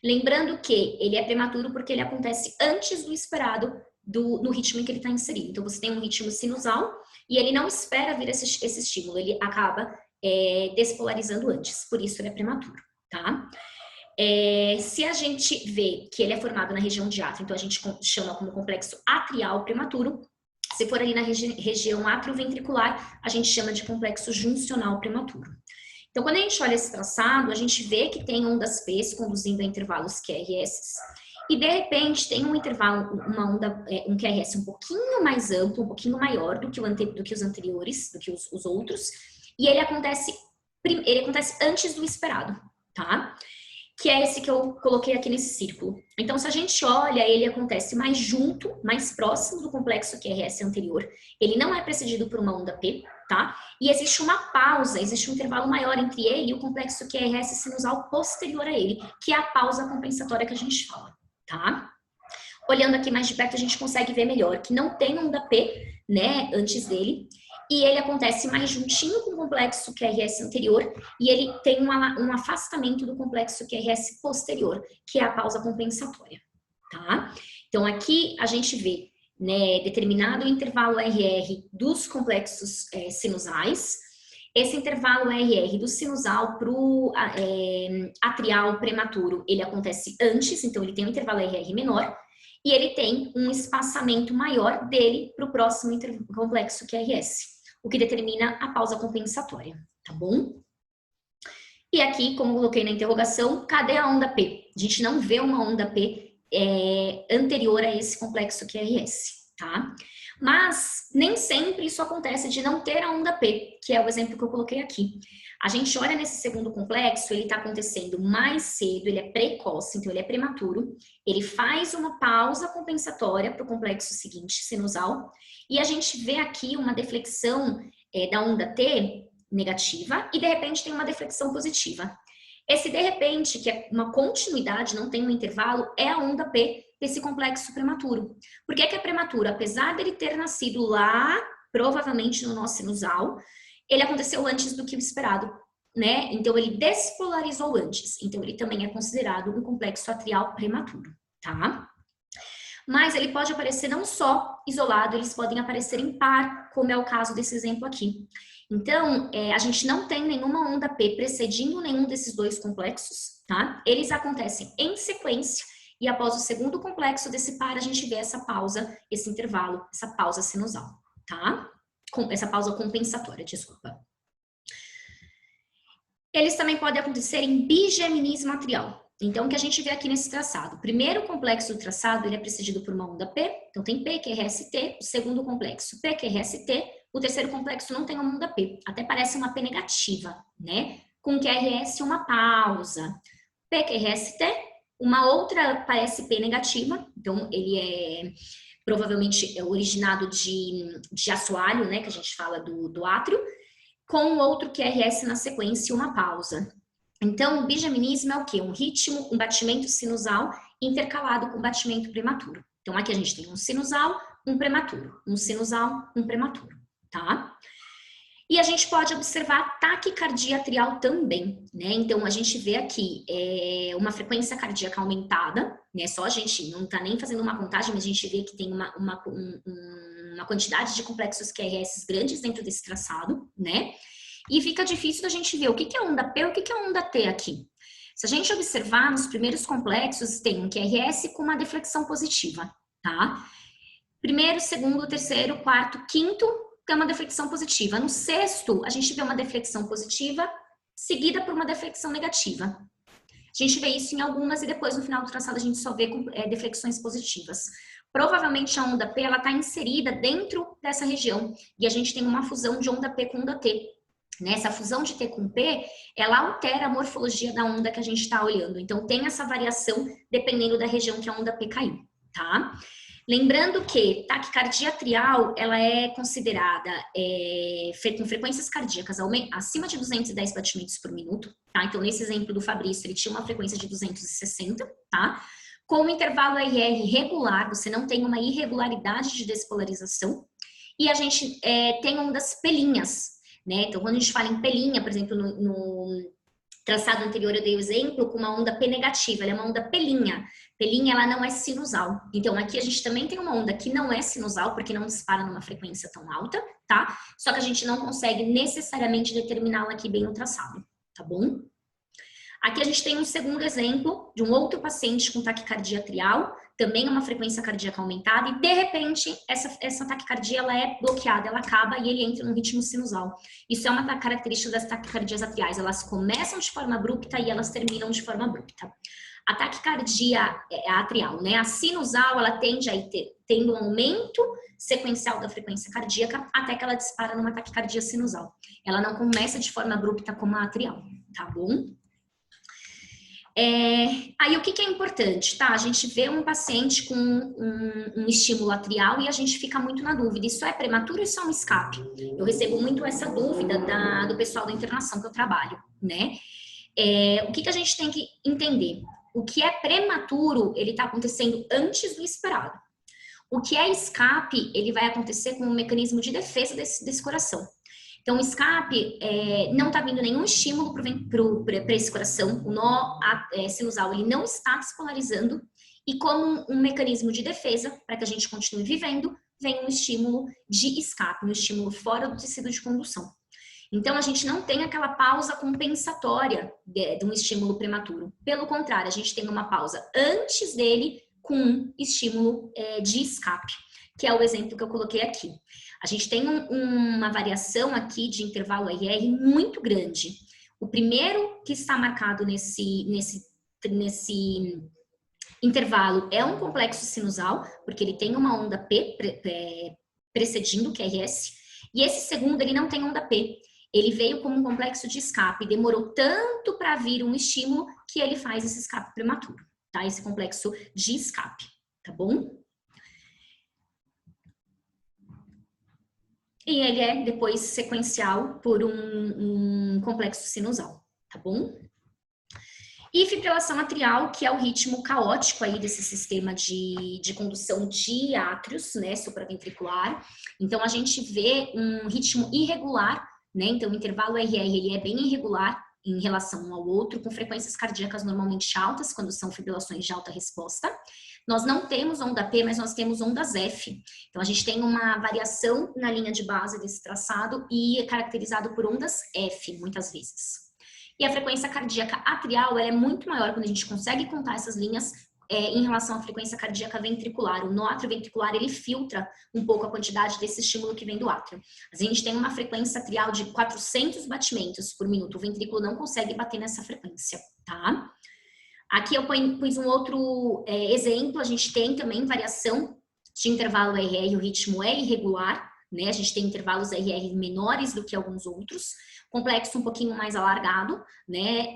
Lembrando que ele é prematuro porque ele acontece antes do esperado no ritmo em que ele está inserido. Então, você tem um ritmo sinusal e ele não espera vir esse estímulo, ele acaba despolarizando antes, por isso ele é prematuro, tá? Se a gente vê que ele é formado na região de átrio, então a gente chama como complexo atrial prematuro. Se for ali na região atrioventricular, a gente chama de complexo juncional prematuro. Então, quando a gente olha esse traçado, a gente vê que tem ondas P conduzindo a intervalos QRS, e de repente tem um intervalo, um QRS um pouquinho mais amplo, um pouquinho maior do que os anteriores, do que os outros, e ele acontece antes do esperado, tá? Que é esse que eu coloquei aqui nesse círculo. Então, se a gente olha, ele acontece mais junto, mais próximo do complexo QRS anterior. Ele não é precedido por uma onda P, tá? E existe uma pausa, existe um intervalo maior entre ele e o complexo QRS sinusal posterior a ele, que é a pausa compensatória que a gente fala, tá? Olhando aqui mais de perto, a gente consegue ver melhor que não tem onda P, né, antes dele, e ele acontece mais juntinho com o complexo QRS anterior e ele tem um afastamento do complexo QRS posterior, que é a pausa compensatória, tá? Então, aqui a gente vê, né, determinado intervalo RR dos complexos sinusais. Esse intervalo RR do sinusal para o atrial prematuro, ele acontece antes, então ele tem um intervalo RR menor, e ele tem um espaçamento maior dele para o próximo complexo QRS, o que determina a pausa compensatória, tá bom? E aqui, como eu coloquei na interrogação, cadê a onda P? A gente não vê uma onda P anterior a esse complexo QRS, tá? Mas nem sempre isso acontece de não ter a onda P, que é o exemplo que eu coloquei aqui. A gente olha nesse segundo complexo, ele está acontecendo mais cedo, ele é precoce, então ele é prematuro. Ele faz uma pausa compensatória para o complexo seguinte, sinusal, e a gente vê aqui uma deflexão da onda T negativa e de repente tem uma deflexão positiva. Esse de repente, que é uma continuidade, não tem um intervalo, é a onda P desse complexo prematuro. Por que é prematuro? Apesar dele ter nascido lá, provavelmente no nosso sinusal, ele aconteceu antes do que o esperado, né? Então ele despolarizou antes. Então ele também é considerado um complexo atrial prematuro, tá? Mas ele pode aparecer não só isolado, eles podem aparecer em par, como é o caso desse exemplo aqui. Então, a gente não tem nenhuma onda P precedindo nenhum desses dois complexos, tá? Eles acontecem em sequência e após o segundo complexo desse par, a gente vê essa pausa, esse intervalo, essa pausa sinusal, tá? Essa pausa compensatória, desculpa. Eles também podem acontecer em bigeminismo atrial. Então, o que a gente vê aqui nesse traçado? O primeiro complexo do traçado, ele é precedido por uma onda P, então tem P, QRST, o segundo complexo P, QRST, o terceiro complexo não tem uma onda P, até parece uma P negativa, né? Com QRS uma pausa. P, QRST, uma outra parece P negativa, então ele é provavelmente originado de assoalho, né, que a gente fala do átrio, com outro QRS na sequência e uma pausa. Então, o bigeminismo é o quê? Um ritmo, um batimento sinusal intercalado com batimento prematuro. Então, aqui a gente tem um sinusal, um prematuro, um sinusal, um prematuro, tá? E a gente pode observar taquicardia atrial também, né? Então, a gente vê aqui uma frequência cardíaca aumentada, né? Só a gente não tá nem fazendo uma contagem, mas a gente vê que tem uma quantidade de complexos QRS grandes dentro desse traçado, né? E fica difícil da gente ver o que é onda P e o que é onda T aqui. Se a gente observar, nos primeiros complexos tem um QRS com uma deflexão positiva, tá? Primeiro, segundo, terceiro, quarto, quinto tem uma deflexão positiva. No sexto, a gente vê uma deflexão positiva seguida por uma deflexão negativa. A gente vê isso em algumas e depois no final do traçado a gente só vê deflexões positivas. Provavelmente a onda P ela está inserida dentro dessa região e a gente tem uma fusão de onda P com onda T. Essa fusão de T com P, ela altera a morfologia da onda que a gente está olhando. Então, tem essa variação dependendo da região que a onda P caiu, tá? Lembrando que taquicardia atrial, ela é considerada com frequências cardíacas acima de 210 batimentos por minuto, tá? Então, nesse exemplo do Fabrício, ele tinha uma frequência de 260, tá? Com o intervalo RR regular, você não tem uma irregularidade de despolarização. E a gente tem ondas pelinhas, né? Então, quando a gente fala em pelinha, por exemplo, no traçado anterior eu dei o exemplo com uma onda P negativa, ela é uma onda pelinha. Pelinha, ela não é sinusal. Então, aqui a gente também tem uma onda que não é sinusal, porque não dispara numa frequência tão alta, tá? Só que a gente não consegue necessariamente determiná-la aqui bem no traçado, tá bom? Aqui a gente tem um segundo exemplo de um outro paciente com taquicardia atrial, também uma frequência cardíaca aumentada, e de repente essa taquicardia ela é bloqueada, ela acaba e ele entra num ritmo sinusal. Isso é uma característica das taquicardias atriais, elas começam de forma abrupta e elas terminam de forma abrupta. A taquicardia atrial, né? A sinusal, ela tende a ir tendo um aumento sequencial da frequência cardíaca até que ela dispara numa taquicardia sinusal. Ela não começa de forma abrupta como a atrial, tá bom? Aí o que é importante, tá? A gente vê um paciente com um estímulo atrial e a gente fica muito na dúvida, isso é prematuro ou isso é um escape? Eu recebo muito essa dúvida do pessoal da internação que eu trabalho, né? O que a gente tem que entender? O que é prematuro, ele tá acontecendo antes do esperado. O que é escape, ele vai acontecer com um mecanismo de defesa desse coração. Então, o escape não está vindo nenhum estímulo para esse coração, o nó sinusal ele não está despolarizando, e como um mecanismo de defesa, para que a gente continue vivendo, vem um estímulo de escape, um estímulo fora do tecido de condução. Então, a gente não tem aquela pausa compensatória de um estímulo prematuro. Pelo contrário, a gente tem uma pausa antes dele com um estímulo de escape, que é o exemplo que eu coloquei aqui. A gente tem uma variação aqui de intervalo RR muito grande. O primeiro que está marcado nesse Intervalo é um complexo sinusal, porque ele tem uma onda P precedindo o QRS, e esse segundo ele não tem onda P. Ele veio como um complexo de escape, demorou tanto para vir um estímulo que ele faz esse escape prematuro, tá? Esse complexo de escape, tá bom? E ele é depois sequencial por um complexo sinusal, tá bom? E fibrilação atrial, que é o ritmo caótico aí desse sistema de condução de átrios, né, supraventricular. Então, a gente vê um ritmo irregular, né, então o intervalo RR, ele é bem irregular em relação um ao outro, com frequências cardíacas normalmente altas, quando são fibrilações de alta resposta. Nós não temos onda P, mas nós temos ondas F. Então, a gente tem uma variação na linha de base desse traçado e é caracterizado por ondas F, muitas vezes. E a frequência cardíaca atrial ela é muito maior quando a gente consegue contar essas linhas em relação à frequência cardíaca ventricular. O nó atrioventricular ele filtra um pouco a quantidade desse estímulo que vem do átrio. A gente tem uma frequência atrial de 400 batimentos por minuto. O ventrículo não consegue bater nessa frequência, tá? Aqui eu pus um outro exemplo. A gente tem também variação de intervalo RR, o ritmo é irregular, né? A gente tem intervalos RR menores do que alguns outros. Complexo um pouquinho mais alargado, né?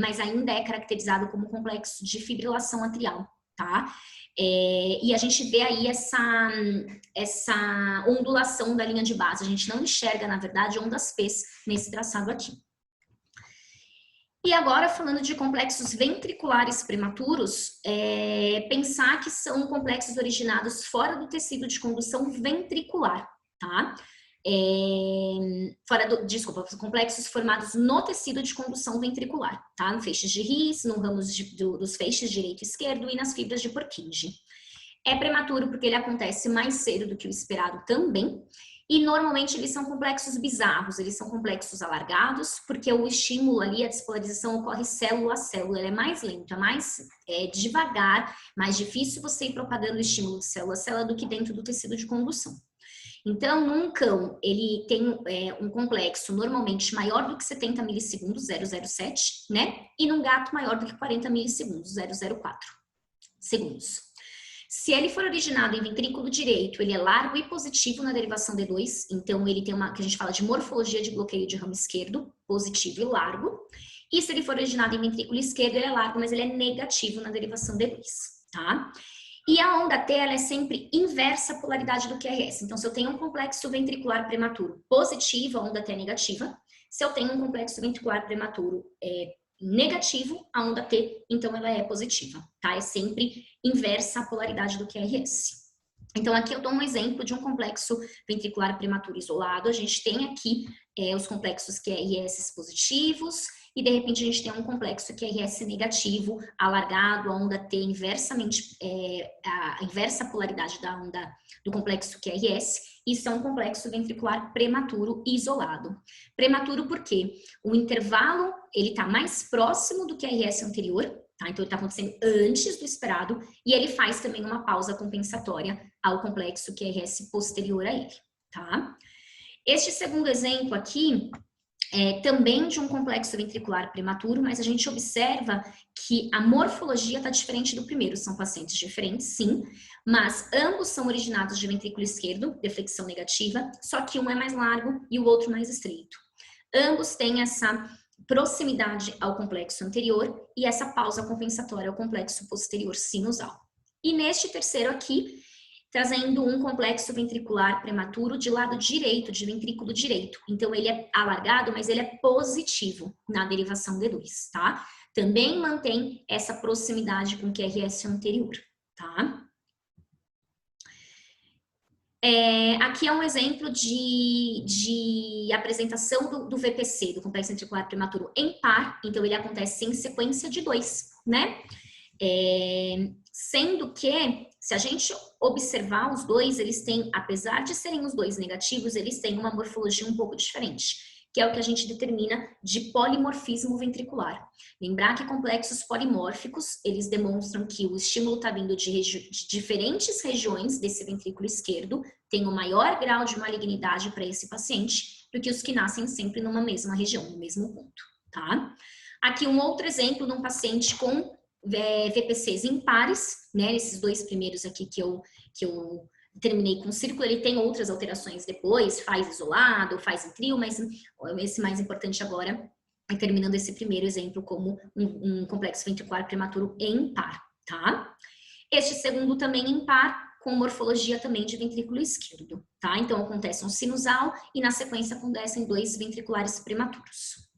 Mas ainda é caracterizado como complexo de fibrilação atrial, tá? E a gente vê aí essa ondulação da linha de base. A gente não enxerga, na verdade, ondas P's nesse traçado aqui. E agora, falando de complexos ventriculares prematuros, pensar que são complexos originados fora do tecido de condução ventricular, tá? Complexos formados no tecido de condução ventricular, tá? No feixes de His, no ramos dos feixes direito e esquerdo e nas fibras de Purkinje. É prematuro porque ele acontece mais cedo do que o esperado também, e normalmente eles são complexos bizarros, eles são complexos alargados, porque o estímulo ali, a despolarização ocorre célula a célula, ele é mais lento, é mais devagar, mais difícil você ir propagando o estímulo de célula a célula do que dentro do tecido de condução. Então, num cão, ele tem um complexo normalmente maior do que 70 milissegundos, 0,07, né? E num gato maior do que 40 milissegundos, 0,04 segundos. Se ele for originado em ventrículo direito, ele é largo e positivo na derivação D2, então ele tem uma que a gente fala de morfologia de bloqueio de ramo esquerdo, positivo e largo. E se ele for originado em ventrículo esquerdo, ele é largo, mas ele é negativo na derivação D2, tá? E a onda T, ela é sempre inversa à polaridade do QRS. Então, se eu tenho um complexo ventricular prematuro positivo, a onda T é negativa. Se eu tenho um complexo ventricular prematuro negativo, a onda T, então ela é positiva, tá? É sempre inversa à polaridade do QRS. Então, aqui eu dou um exemplo de um complexo ventricular prematuro isolado. A gente tem aqui os complexos QRS positivos e, de repente, a gente tem um complexo QRS negativo, alargado, a onda T inversamente, a inversa polaridade da onda do complexo QRS. Isso é um complexo ventricular prematuro isolado. Prematuro porque o intervalo ele está mais próximo do QRS anterior, tá? Então ele está acontecendo antes do esperado e ele faz também uma pausa compensatória ao complexo QRS posterior a ele, tá? Este segundo exemplo aqui também de um complexo ventricular prematuro, mas a gente observa que a morfologia está diferente do primeiro. São pacientes diferentes, sim, mas ambos são originados de ventrículo esquerdo, deflexão negativa, só que um é mais largo e o outro mais estreito. Ambos têm essa proximidade ao complexo anterior e essa pausa compensatória ao complexo posterior sinusal. E neste terceiro aqui, trazendo um complexo ventricular prematuro de lado direito, de ventrículo direito. Então, ele é alargado, mas ele é positivo na derivação D2, tá? Também mantém essa proximidade com o QRS anterior, tá? Aqui é um exemplo de apresentação do VPC, do complexo ventricular prematuro em par, então ele acontece em sequência de 2, né? Sendo que, se a gente observar os dois, eles têm, apesar de serem os dois negativos, eles têm uma morfologia um pouco diferente, que é o que a gente determina de polimorfismo ventricular. Lembrar que complexos polimórficos, eles demonstram que o estímulo está vindo de diferentes regiões desse ventrículo esquerdo, tem um maior grau de malignidade para esse paciente do que os que nascem sempre numa mesma região, no mesmo ponto, tá? Aqui um outro exemplo de um paciente com VPCs impares, né? Esses dois primeiros aqui que eu terminei com círculo, ele tem outras alterações depois, faz isolado, faz em trio, mas esse mais importante agora é terminando esse primeiro exemplo como um complexo ventricular prematuro impar, tá? Este segundo também impar, com morfologia também de ventrículo esquerdo, tá? Então acontece um sinusal e na sequência acontecem dois ventriculares prematuros.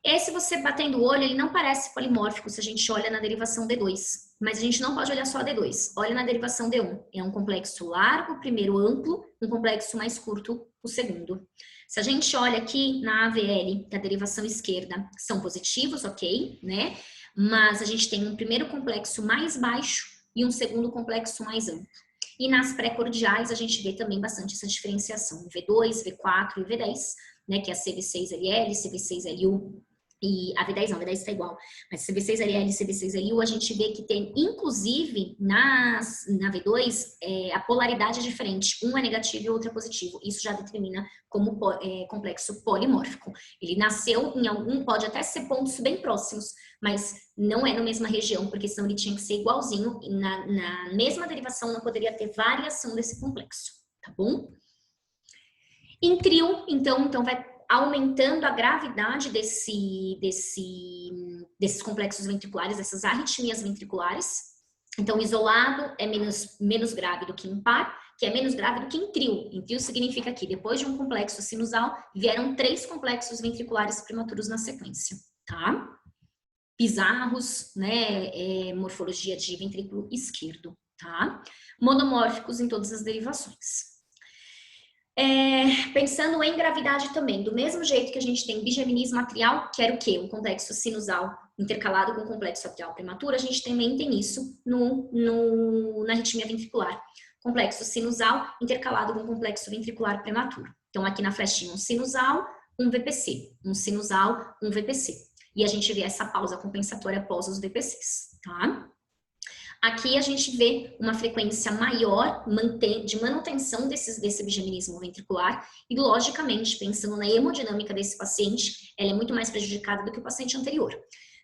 Esse, você batendo o olho, ele não parece polimórfico se a gente olha na derivação D2, mas a gente não pode olhar só D2. Olha na derivação D1. É um complexo largo, o primeiro amplo, um complexo mais curto, o segundo. Se a gente olha aqui na AVL, da derivação esquerda, são positivos, ok, né? Mas a gente tem um primeiro complexo mais baixo e um segundo complexo mais amplo. E nas pré-cordiais a gente vê também bastante essa diferenciação, V2, V4 e V10, né? Que é a CV6LL, CV6LU, e a V10 não, a V10 está igual, mas CV6LL e CV6LU a gente vê que tem, inclusive, na V2, a polaridade é diferente, um é negativo e o outro é positivo, isso já determina como complexo polimórfico. Ele nasceu em algum, pode até ser pontos bem próximos, mas não é na mesma região, porque senão ele tinha que ser igualzinho, e na mesma derivação não poderia ter variação desse complexo, tá bom? Em trio, então vai aumentando a gravidade desses complexos ventriculares, dessas arritmias ventriculares. Então, isolado é menos grave do que impar, que é menos grave do que em trio. Em trio significa que depois de um complexo sinusal, vieram 3 complexos ventriculares prematuros na sequência, tá? Bizarros, né? Morfologia de ventrículo esquerdo, tá? Monomórficos em todas as derivações. Pensando em gravidade também, do mesmo jeito que a gente tem bigeminismo atrial, que era o quê? Um complexo sinusal intercalado com um complexo atrial prematuro, a gente também tem isso na arritmia ventricular. Complexo sinusal intercalado com complexo ventricular prematuro. Então, aqui na flechinha, um sinusal, um VPC. Um sinusal, um VPC. E a gente vê essa pausa compensatória após os VPCs, tá? Aqui a gente vê uma frequência maior de manutenção desse bigeminismo ventricular e, logicamente, pensando na hemodinâmica desse paciente, ela é muito mais prejudicada do que o paciente anterior,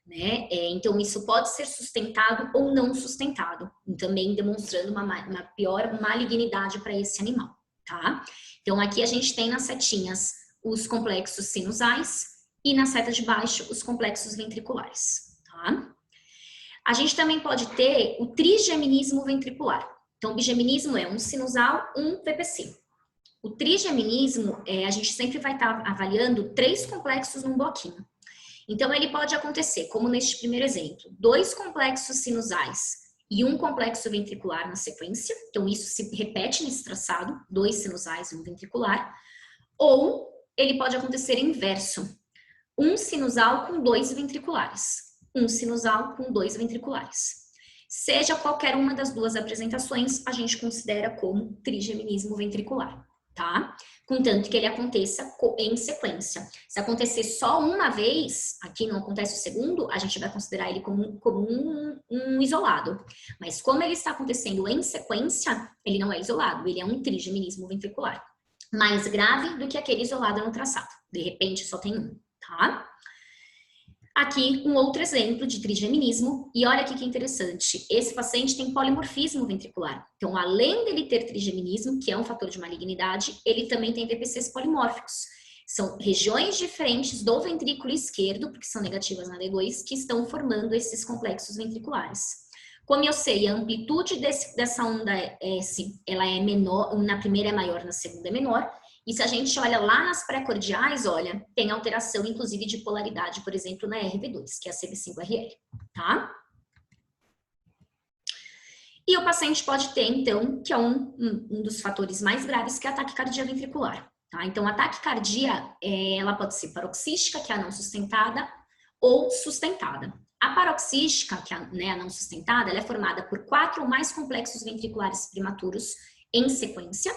né? Então, isso pode ser sustentado ou não sustentado, também demonstrando uma pior malignidade para esse animal, tá? Então, aqui a gente tem nas setinhas os complexos sinusais e na seta de baixo os complexos ventriculares, tá? A gente também pode ter o trigeminismo ventricular. Então, o bigeminismo é um sinusal, um VPC. O trigeminismo, a gente sempre vai estar avaliando 3 complexos num bloquinho. Então, ele pode acontecer, como neste primeiro exemplo, 2 complexos sinusais e um complexo ventricular na sequência. Então, isso se repete nesse traçado, 2 sinusais e um ventricular. Ou ele pode acontecer inverso, um sinusal com 2 ventriculares. Um sinusal com 2 ventriculares. Seja qualquer uma das duas apresentações, a gente considera como trigeminismo ventricular, tá? Contanto que ele aconteça em sequência. Se acontecer só uma vez, aqui não acontece o segundo, a gente vai considerar ele como um isolado. Mas como ele está acontecendo em sequência, ele não é isolado, ele é um trigeminismo ventricular. Mais grave do que aquele isolado no traçado. De repente só tem um, tá? Aqui, um outro exemplo de trigeminismo, e olha aqui que interessante, esse paciente tem polimorfismo ventricular. Então, além dele ter trigeminismo, que é um fator de malignidade, ele também tem VPCs polimórficos. São regiões diferentes do ventrículo esquerdo, porque são negativas na D2, que estão formando esses complexos ventriculares. Como eu sei, a amplitude dessa onda S, ela é menor, na primeira é maior, na segunda é menor. E se a gente olha lá nas pré-cordiais, olha, tem alteração, inclusive, de polaridade, por exemplo, na RV2, que é a CV5RL, tá? E o paciente pode ter, então, que é um dos fatores mais graves, que é a taquicardia ventricular, tá? Então, a taquicardia, ela pode ser paroxística, que é a não sustentada, ou sustentada. A paroxística, que é a não sustentada, ela é formada por 4 ou mais complexos ventriculares prematuros em sequência,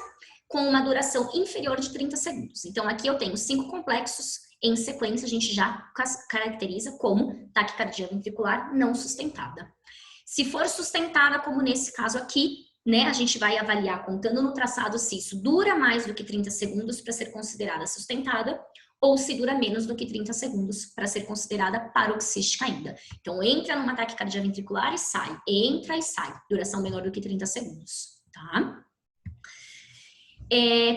com uma duração inferior de 30 segundos. Então, aqui eu tenho 5 complexos em sequência, a gente já caracteriza como taquicardia ventricular não sustentada. Se for sustentada, como nesse caso aqui, né, a gente vai avaliar, contando no traçado, se isso dura mais do que 30 segundos para ser considerada sustentada, ou se dura menos do que 30 segundos para ser considerada paroxística ainda. Então, entra numa taquicardia ventricular e sai, entra e sai, duração menor do que 30 segundos, tá?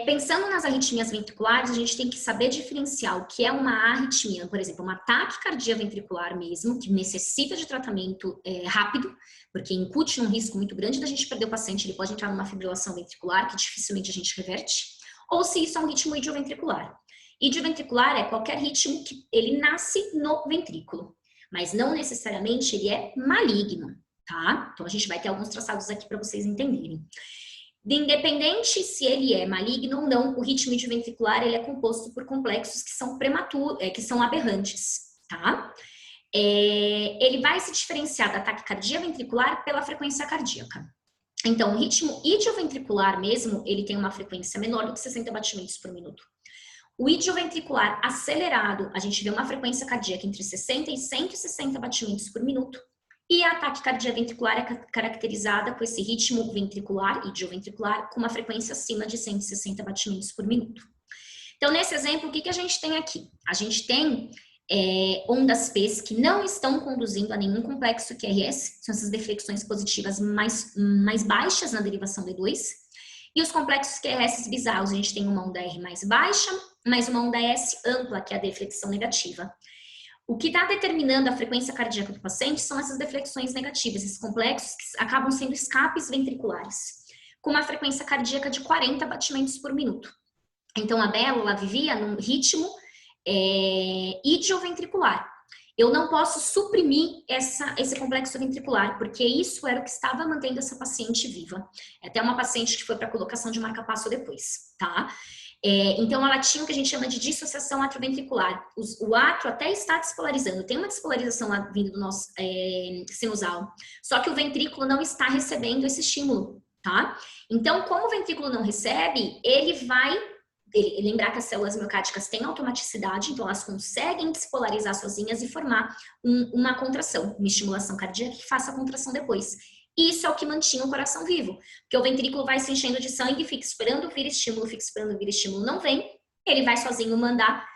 Pensando nas arritmias ventriculares, a gente tem que saber diferenciar o que é uma arritmia, por exemplo, uma taquicardia ventricular mesmo, que necessita de tratamento rápido, porque incute um risco muito grande da gente perder o paciente, ele pode entrar numa fibrilação ventricular, que dificilmente a gente reverte, ou se isso é um ritmo idioventricular. Idioventricular é qualquer ritmo que ele nasce no ventrículo, mas não necessariamente ele é maligno, tá? Então a gente vai ter alguns traçados aqui para vocês entenderem. Independente se ele é maligno ou não, o ritmo idioventricular ele é composto por complexos que são prematuros, que são aberrantes, tá? Ele vai se diferenciar da taquicardia ventricular pela frequência cardíaca. Então, o ritmo idioventricular mesmo, ele tem uma frequência menor do que 60 batimentos por minuto. O idioventricular acelerado, a gente vê uma frequência cardíaca entre 60 e 160 batimentos por minuto. E a taquicardia ventricular é caracterizada com esse ritmo ventricular, idioventricular, com uma frequência acima de 160 batimentos por minuto. Então, nesse exemplo, o que a gente tem aqui? A gente tem ondas P que não estão conduzindo a nenhum complexo QRS, são essas deflexões positivas mais baixas na derivação D2. E os complexos QRS bizarros, a gente tem uma onda R mais baixa, mais uma onda S ampla, que é a deflexão negativa. O que está determinando a frequência cardíaca do paciente são essas deflexões negativas, esses complexos que acabam sendo escapes ventriculares, com uma frequência cardíaca de 40 batimentos por minuto. Então, a Bela, ela vivia num ritmo idioventricular. Eu não posso suprimir esse complexo ventricular, porque isso era o que estava mantendo essa paciente viva. É até uma paciente que foi para colocação de marca-passo depois, tá? Então, ela tinha o que a gente chama de dissociação atrioventricular. O átrio até está despolarizando, tem uma despolarização lá vindo do nosso sinusal, só que o ventrículo não está recebendo esse estímulo, tá? Então, como o ventrículo não recebe, ele vai lembrar que as células miocárdicas têm automaticidade, então elas conseguem despolarizar sozinhas e formar uma contração, uma estimulação cardíaca que faça a contração depois. Isso é o que mantinha o coração vivo, porque o ventrículo vai se enchendo de sangue, fica esperando vir estímulo, não vem, ele vai sozinho mandar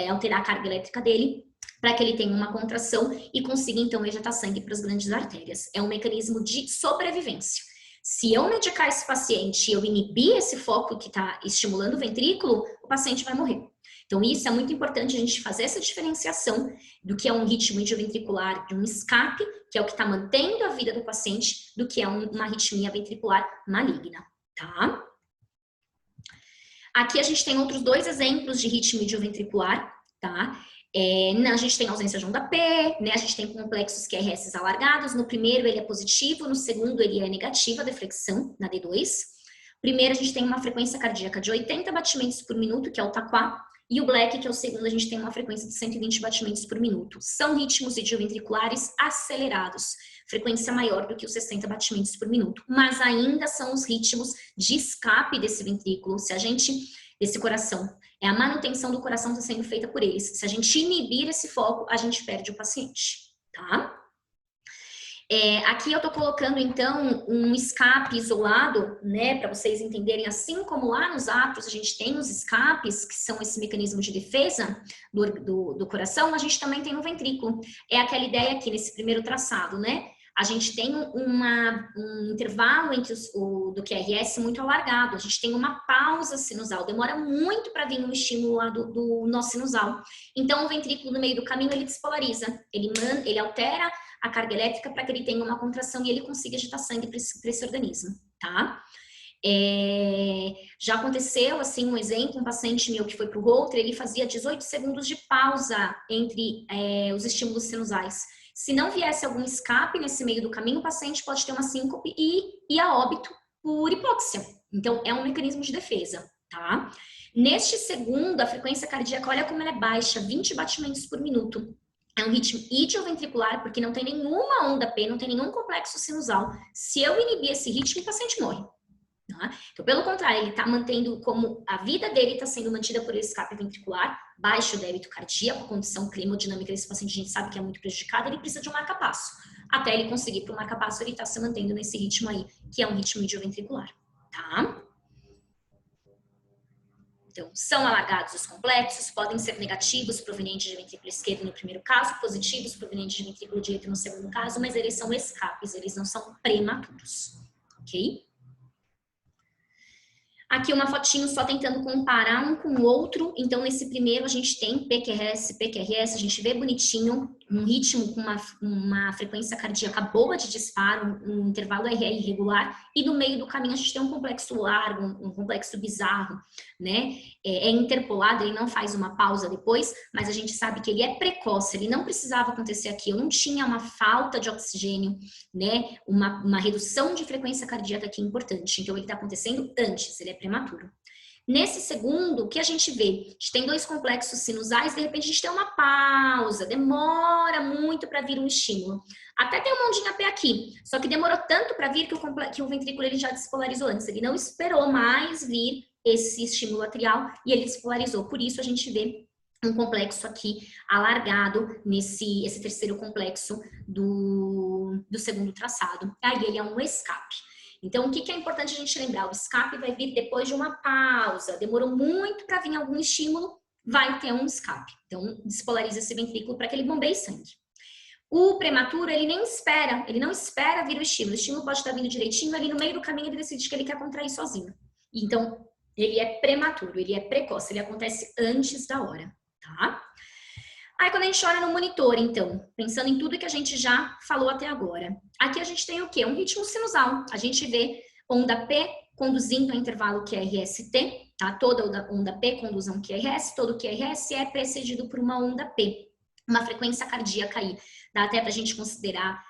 alterar a carga elétrica dele para que ele tenha uma contração e consiga então ejetar sangue para as grandes artérias. É um mecanismo de sobrevivência. Se eu medicar esse paciente e eu inibir esse foco que está estimulando o ventrículo, o paciente vai morrer. Então, isso é muito importante a gente fazer essa diferenciação do que é um ritmo idioventricular, de um escape, que é o que está mantendo a vida do paciente, do que é uma arritmia ventricular maligna, tá? Aqui a gente tem outros dois exemplos de ritmo idioventricular, tá? A gente tem ausência de onda P, né? A gente tem complexos QRS alargados. No primeiro ele é positivo, no segundo ele é negativo, a deflexão na D2. Primeiro a gente tem uma frequência cardíaca de 80 batimentos por minuto, que é o TAQUA, e o Black, que é o segundo, a gente tem uma frequência de 120 batimentos por minuto. São ritmos idioventriculares acelerados, frequência maior do que os 60 batimentos por minuto, mas ainda são os ritmos de escape desse ventrículo, desse coração. A manutenção do coração está sendo feita por eles. Se a gente inibir esse foco, a gente perde o paciente, tá? Aqui eu estou colocando, então, um escape isolado, né, para vocês entenderem, assim como lá nos átrios a gente tem os escapes, que são esse mecanismo de defesa do coração, a gente também tem no ventrículo. É aquela ideia aqui nesse primeiro traçado, né? A gente tem um intervalo entre do QRS muito alargado, a gente tem uma pausa sinusal, demora muito para vir um estímulo lá do nosso sinusal. Então, o ventrículo, no meio do caminho, ele despolariza, ele altera a carga elétrica para que ele tenha uma contração e ele consiga ejetar sangue para esse organismo, tá? Já aconteceu, assim, um exemplo, um paciente meu que foi para o Holter, ele fazia 18 segundos de pausa entre os estímulos sinusais. Se não viesse algum escape nesse meio do caminho, o paciente pode ter uma síncope e ir a óbito por hipóxia. Então, é um mecanismo de defesa, tá? Neste segundo, a frequência cardíaca, olha como ela é baixa, 20 batimentos por minuto. É um ritmo idioventricular, porque não tem nenhuma onda P, não tem nenhum complexo sinusal. Se eu inibir esse ritmo, o paciente morre. Tá? Então, pelo contrário, ele está mantendo como a vida dele está sendo mantida por escape ventricular, baixo débito cardíaco, a condição climodinâmica desse paciente a gente sabe que é muito prejudicada, ele precisa de um marca-passo. Até ele conseguir para o marca-passo, ele está se mantendo nesse ritmo aí, que é um ritmo idioventricular. Tá? Então, são alargados os complexos, podem ser negativos provenientes de ventrículo esquerdo no primeiro caso, positivos provenientes de ventrículo direito no segundo caso, mas eles são escapes, eles não são prematuros, ok? Aqui uma fotinho só tentando comparar um com o outro. Então, nesse primeiro, a gente tem PQRS, a gente vê bonitinho, um ritmo com uma frequência cardíaca boa de disparo, um intervalo RR irregular, e no meio do caminho a gente tem um complexo largo, um complexo bizarro, né? É interpolado, ele não faz uma pausa depois, mas a gente sabe que ele é precoce, ele não precisava acontecer aqui, eu não tinha uma falta de oxigênio, né? Uma redução de frequência cardíaca aqui importante, então ele está acontecendo antes, ele é prematuro. Nesse segundo, o que a gente vê? A gente tem dois complexos sinusais, de repente a gente tem uma pausa, demora muito para vir um estímulo. Até tem um ondinha P aqui, só que demorou tanto para vir que o ventrículo ele já despolarizou antes, ele não esperou mais vir esse estímulo atrial e ele despolarizou. Por isso a gente vê um complexo aqui alargado esse terceiro complexo do segundo traçado. Aí ele é um escape. Então, o que é importante a gente lembrar? O escape vai vir depois de uma pausa. Demorou muito para vir algum estímulo, vai ter um escape. Então, despolariza esse ventrículo para que ele bombeie sangue. O prematuro, ele nem espera, ele não espera vir o estímulo. O estímulo pode estar vindo direitinho, ali no meio do caminho ele decide que ele quer contrair sozinho. Então, ele é prematuro, ele é precoce, ele acontece antes da hora, tá? Aí, quando a gente olha no monitor, então, pensando em tudo que a gente já falou até agora, aqui a gente tem o quê? Um ritmo sinusal. A gente vê onda P conduzindo a intervalo QRST, tá? Toda onda P conduz a um QRS, todo QRS é precedido por uma onda P, uma frequência cardíaca aí. Dá até pra gente considerar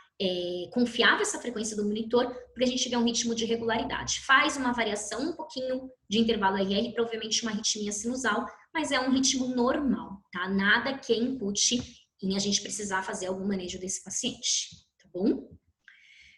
confiável essa frequência do monitor, porque a gente vê um ritmo de regularidade. Faz uma variação um pouquinho de intervalo RR, provavelmente uma arritmia sinusal, mas é um ritmo normal, tá? Nada que impute em a gente precisar fazer algum manejo desse paciente, tá bom?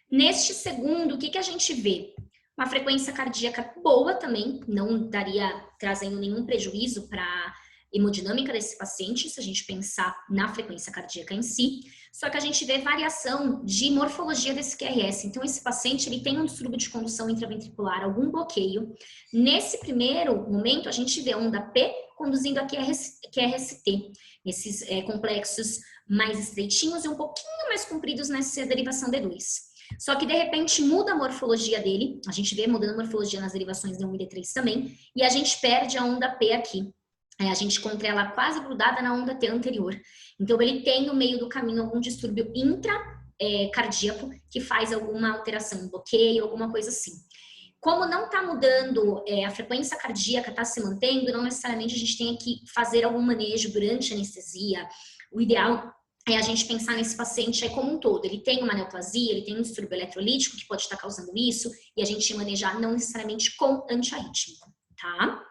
Neste segundo, o que a gente vê? Uma frequência cardíaca boa também, não daria trazendo nenhum prejuízo para a hemodinâmica desse paciente, se a gente pensar na frequência cardíaca em si, só que a gente vê variação de morfologia desse QRS. Então, esse paciente ele tem um distúrbio de condução intraventricular, algum bloqueio. Nesse primeiro momento, a gente vê onda P conduzindo a QRST, esses complexos mais estreitinhos e um pouquinho mais compridos nessa derivação D2. Só que, de repente, muda a morfologia dele, a gente vê mudando a morfologia nas derivações D1 e D3 também, e a gente perde a onda P aqui. A gente encontra ela quase grudada na onda T anterior. Então, ele tem no meio do caminho algum distúrbio intracardíaco que faz alguma alteração, um bloqueio, alguma coisa assim. Como não está mudando, a frequência cardíaca está se mantendo, não necessariamente a gente tem que fazer algum manejo durante a anestesia. O ideal é a gente pensar nesse paciente aí como um todo. Ele tem uma neoplasia, ele tem um distúrbio eletrolítico que pode estar causando isso, e a gente manejar não necessariamente com antiarrítmico, tá?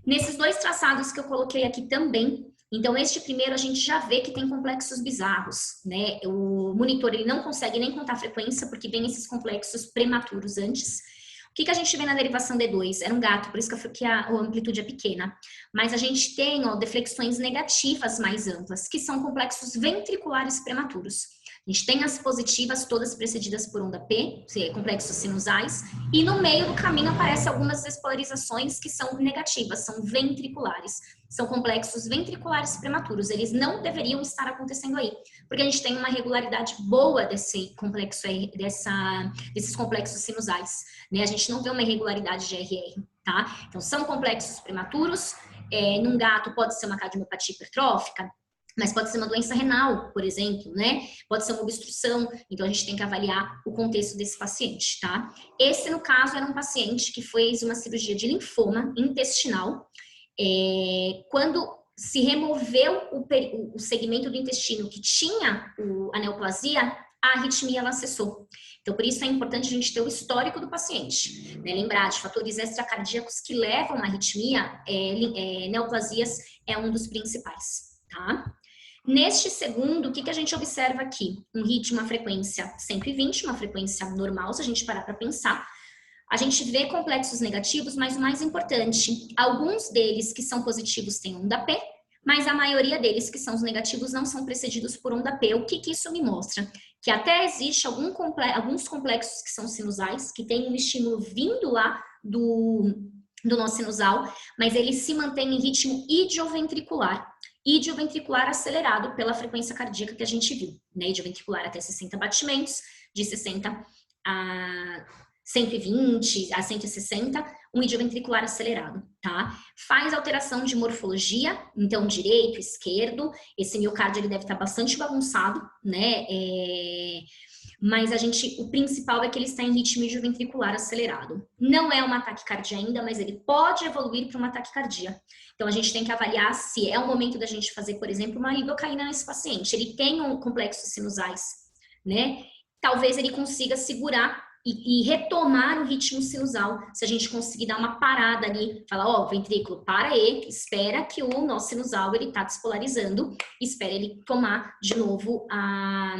Nesses dois traçados que eu coloquei aqui também, então este primeiro a gente já vê que tem complexos bizarros, né? O monitor ele não consegue nem contar a frequência porque vem esses complexos prematuros antes. O que a gente vê na derivação D2? Era um gato, por isso que a amplitude é pequena. Mas a gente tem deflexões negativas mais amplas, que são complexos ventriculares prematuros. A gente tem as positivas todas precedidas por onda P, complexos sinusais, e no meio do caminho aparecem algumas despolarizações que são negativas, são ventriculares. São complexos ventriculares prematuros, eles não deveriam estar acontecendo aí, porque a gente tem uma regularidade boa desse complexo, desses complexos sinusais, né? A gente não vê uma irregularidade de RR, tá? Então, são complexos prematuros, num gato pode ser uma cardiomiopatia hipertrófica, mas pode ser uma doença renal, por exemplo, né? Pode ser uma obstrução, então a gente tem que avaliar o contexto desse paciente, tá? Esse, no caso, era um paciente que fez uma cirurgia de linfoma intestinal. Quando se removeu o segmento do intestino que tinha a neoplasia, a arritmia ela cessou. Então, por isso é importante a gente ter o histórico do paciente, né? Lembrar de fatores extracardíacos que levam à arritmia, neoplasias é um dos principais, tá? Neste segundo, o que a gente observa aqui? Um ritmo, uma frequência 120, uma frequência normal, se a gente parar para pensar. A gente vê complexos negativos, mas o mais importante, alguns deles que são positivos têm onda P, mas a maioria deles que são os negativos não são precedidos por onda P. O que isso me mostra? Que até existe alguns complexos que são sinusais, que tem um estímulo vindo lá do nó sinusal, mas ele se mantém em ritmo idioventricular acelerado pela frequência cardíaca que a gente viu, né? Idioventricular até 60 batimentos, de 60 a 120 a 160, um idioventricular acelerado, tá? Faz alteração de morfologia, então direito, esquerdo, esse miocárdio ele deve estar bastante bagunçado, né? Mas o principal é que ele está em ritmo idioventricular acelerado. Não é uma taquicardia ainda, mas ele pode evoluir para uma taquicardia. Então, a gente tem que avaliar se é o momento da gente fazer, por exemplo, uma lidocaína nesse paciente. Ele tem um complexos sinusais, né? Talvez ele consiga segurar e retomar o ritmo sinusal, se a gente conseguir dar uma parada ali, falar, ó, ventrículo, para aí, espera que o nosso sinusal, ele tá despolarizando, espera ele tomar de novo a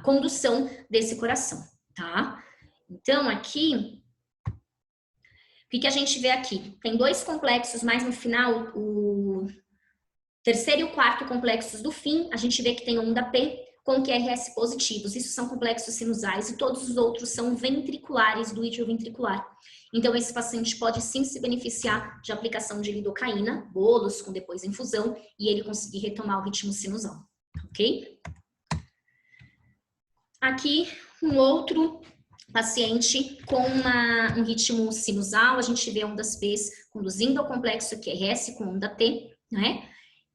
condução desse coração, tá? Então, aqui, o que a gente vê aqui? Tem dois complexos, mais no final, o terceiro e o quarto complexos do fim, a gente vê que tem onda P com QRS positivos. Isso são complexos sinusais e todos os outros são ventriculares do idioventricular. Então, esse paciente pode sim se beneficiar de aplicação de lidocaína, bolos com depois infusão, e ele conseguir retomar o ritmo sinusal, ok? Aqui, um outro paciente com um ritmo sinusal, a gente vê ondas P's conduzindo ao complexo QRS com onda T, né?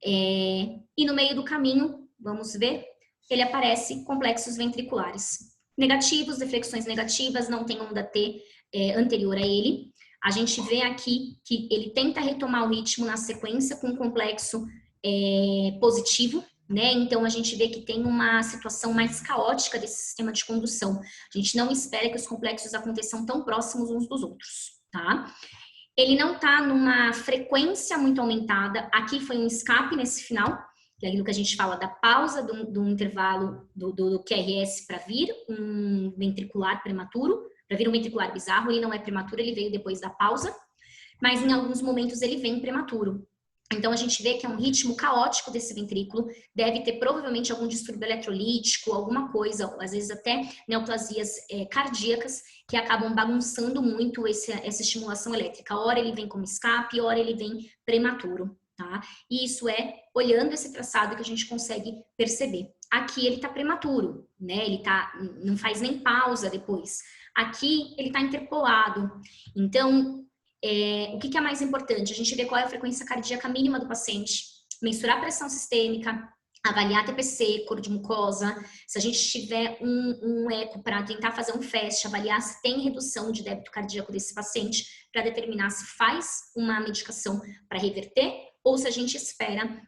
E no meio do caminho, vamos ver, ele aparece complexos ventriculares negativos, deflexões negativas, não tem onda T anterior a ele. A gente vê aqui que ele tenta retomar o ritmo na sequência com um complexo positivo, né? Então, a gente vê que tem uma situação mais caótica desse sistema de condução. A gente não espera que os complexos aconteçam tão próximos uns dos outros, tá? Ele não está numa frequência muito aumentada. Aqui foi um escape nesse final, que é aquilo que a gente fala da pausa do intervalo do QRS para vir um ventricular prematuro, para vir um ventricular bizarro. Ele não é prematuro, ele veio depois da pausa, mas em alguns momentos ele vem prematuro. Então, a gente vê que é um ritmo caótico desse ventrículo, deve ter provavelmente algum distúrbio eletrolítico, alguma coisa, às vezes até neoplasias cardíacas, que acabam bagunçando muito essa estimulação elétrica. Ora ele vem como escape, ora ele vem prematuro, tá? E isso olhando esse traçado que a gente consegue perceber. Aqui ele tá prematuro, né? Ele não faz nem pausa depois. Aqui ele tá interpolado. Então, o que é mais importante? A gente vê qual é a frequência cardíaca mínima do paciente, mensurar a pressão sistêmica, avaliar TPC, cor de mucosa. Se a gente tiver um eco para tentar fazer um FAST, avaliar se tem redução de débito cardíaco desse paciente, para determinar se faz uma medicação para reverter ou se a gente espera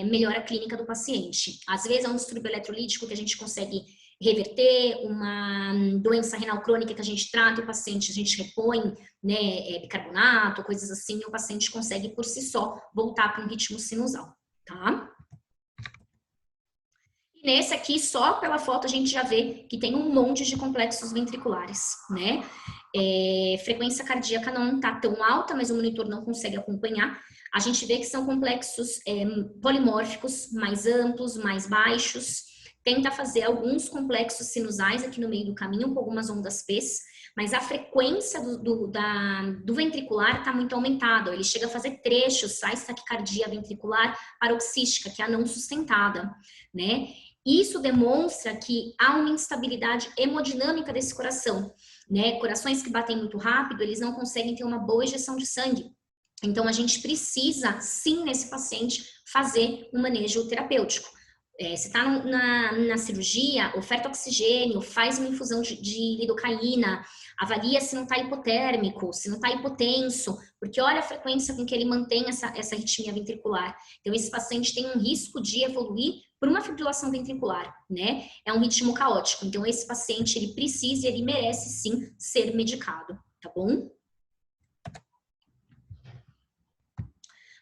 melhora clínica do paciente. Às vezes é um distúrbio eletrolítico que a gente consegue reverter, uma doença renal crônica que a gente trata o paciente, a gente repõe, né, bicarbonato, coisas assim, e o paciente consegue por si só voltar para um ritmo sinusal, tá? E nesse aqui, só pela foto, a gente já vê que tem um monte de complexos ventriculares, né? Frequência cardíaca não tá tão alta, mas o monitor não consegue acompanhar. A gente vê que são complexos polimórficos, mais amplos, mais baixos. Tenta fazer alguns complexos sinusais aqui no meio do caminho, com algumas ondas P's, mas a frequência do ventricular está muito aumentada. Ele chega a fazer trechos, faz taquicardia ventricular paroxística, que é a não sustentada, né? Isso demonstra que há uma instabilidade hemodinâmica desse coração, né? Corações que batem muito rápido, eles não conseguem ter uma boa ejeção de sangue. Então, a gente precisa, sim, nesse paciente, fazer um manejo terapêutico. Você está na cirurgia, oferta oxigênio, faz uma infusão de lidocaína, avalia se não está hipotérmico, se não está hipotenso, porque olha a frequência com que ele mantém essa arritmia ventricular. Então, esse paciente tem um risco de evoluir por uma fibrilação ventricular, né? É um ritmo caótico. Então, esse paciente, ele precisa e ele merece, sim, ser medicado, tá bom?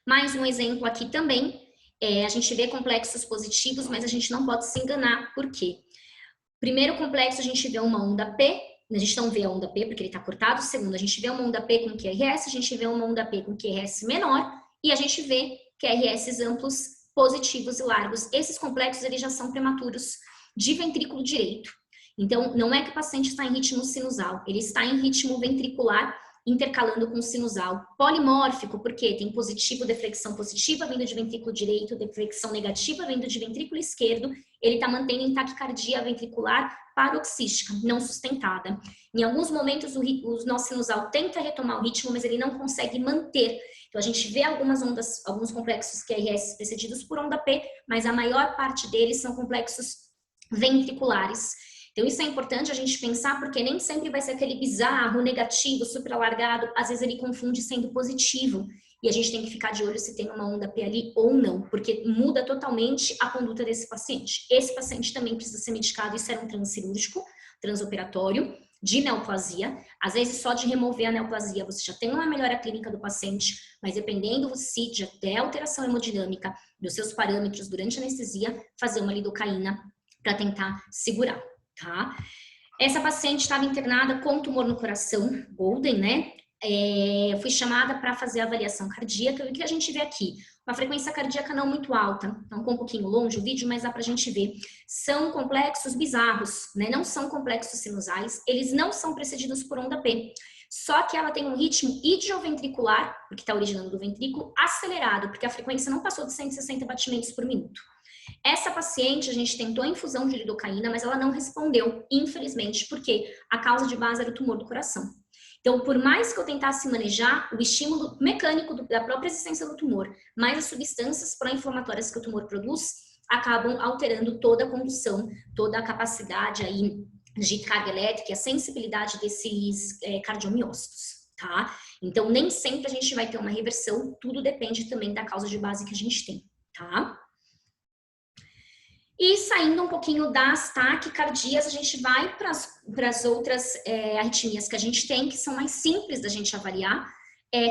Mais um exemplo aqui também. A gente vê complexos positivos, mas a gente não pode se enganar. Por quê? Primeiro complexo, a gente vê uma onda P, a gente não vê a onda P porque ele está cortado. Segundo, a gente vê uma onda P com QRS, a gente vê uma onda P com QRS menor e a gente vê QRS amplos, positivos e largos. Esses complexos, eles já são prematuros de ventrículo direito. Então, não é que o paciente está em ritmo sinusal, ele está em ritmo ventricular intercalando com sinusal. Polimórfico, porque tem positivo, deflexão positiva vindo de ventrículo direito, deflexão negativa vindo de ventrículo esquerdo, ele está mantendo em taquicardia ventricular paroxística, não sustentada. Em alguns momentos o nosso sinusal tenta retomar o ritmo, mas ele não consegue manter. Então a gente vê algumas ondas, alguns complexos QRS precedidos por onda P, mas a maior parte deles são complexos ventriculares. Então isso é importante a gente pensar, porque nem sempre vai ser aquele bizarro, negativo, super alargado, às vezes ele confunde sendo positivo. E a gente tem que ficar de olho se tem uma onda P ali ou não, porque muda totalmente a conduta desse paciente. Esse paciente também precisa ser medicado, isso era um transcirúrgico, transoperatório, de neoplasia. Às vezes só de remover a neoplasia você já tem uma melhora clínica do paciente, mas dependendo se de até alteração hemodinâmica dos seus parâmetros durante a anestesia, fazer uma lidocaína para tentar segurar, tá? Essa paciente estava internada com tumor no coração, Golden, né? Fui chamada para fazer a avaliação cardíaca, e o que a gente vê aqui? Uma frequência cardíaca não muito alta, então ficou um pouquinho longe o vídeo, mas dá para a gente ver. São complexos bizarros, né? Não são complexos sinusais, eles não são precedidos por onda P. Só que ela tem um ritmo idioventricular, porque está originando do ventrículo, acelerado, porque a frequência não passou de 160 batimentos por minuto. Essa paciente, a gente tentou a infusão de lidocaína, mas ela não respondeu, infelizmente, porque a causa de base era o tumor do coração. Então, por mais que eu tentasse manejar o estímulo mecânico da própria existência do tumor, mais as substâncias pró-inflamatórias que o tumor produz acabam alterando toda a condução, toda a capacidade aí de carga elétrica e a sensibilidade desses cardiomiócitos, tá? Então, nem sempre a gente vai ter uma reversão, tudo depende também da causa de base que a gente tem, tá? E saindo um pouquinho das taquicardias, a gente vai para as outras arritmias que a gente tem, que são mais simples da gente avaliar,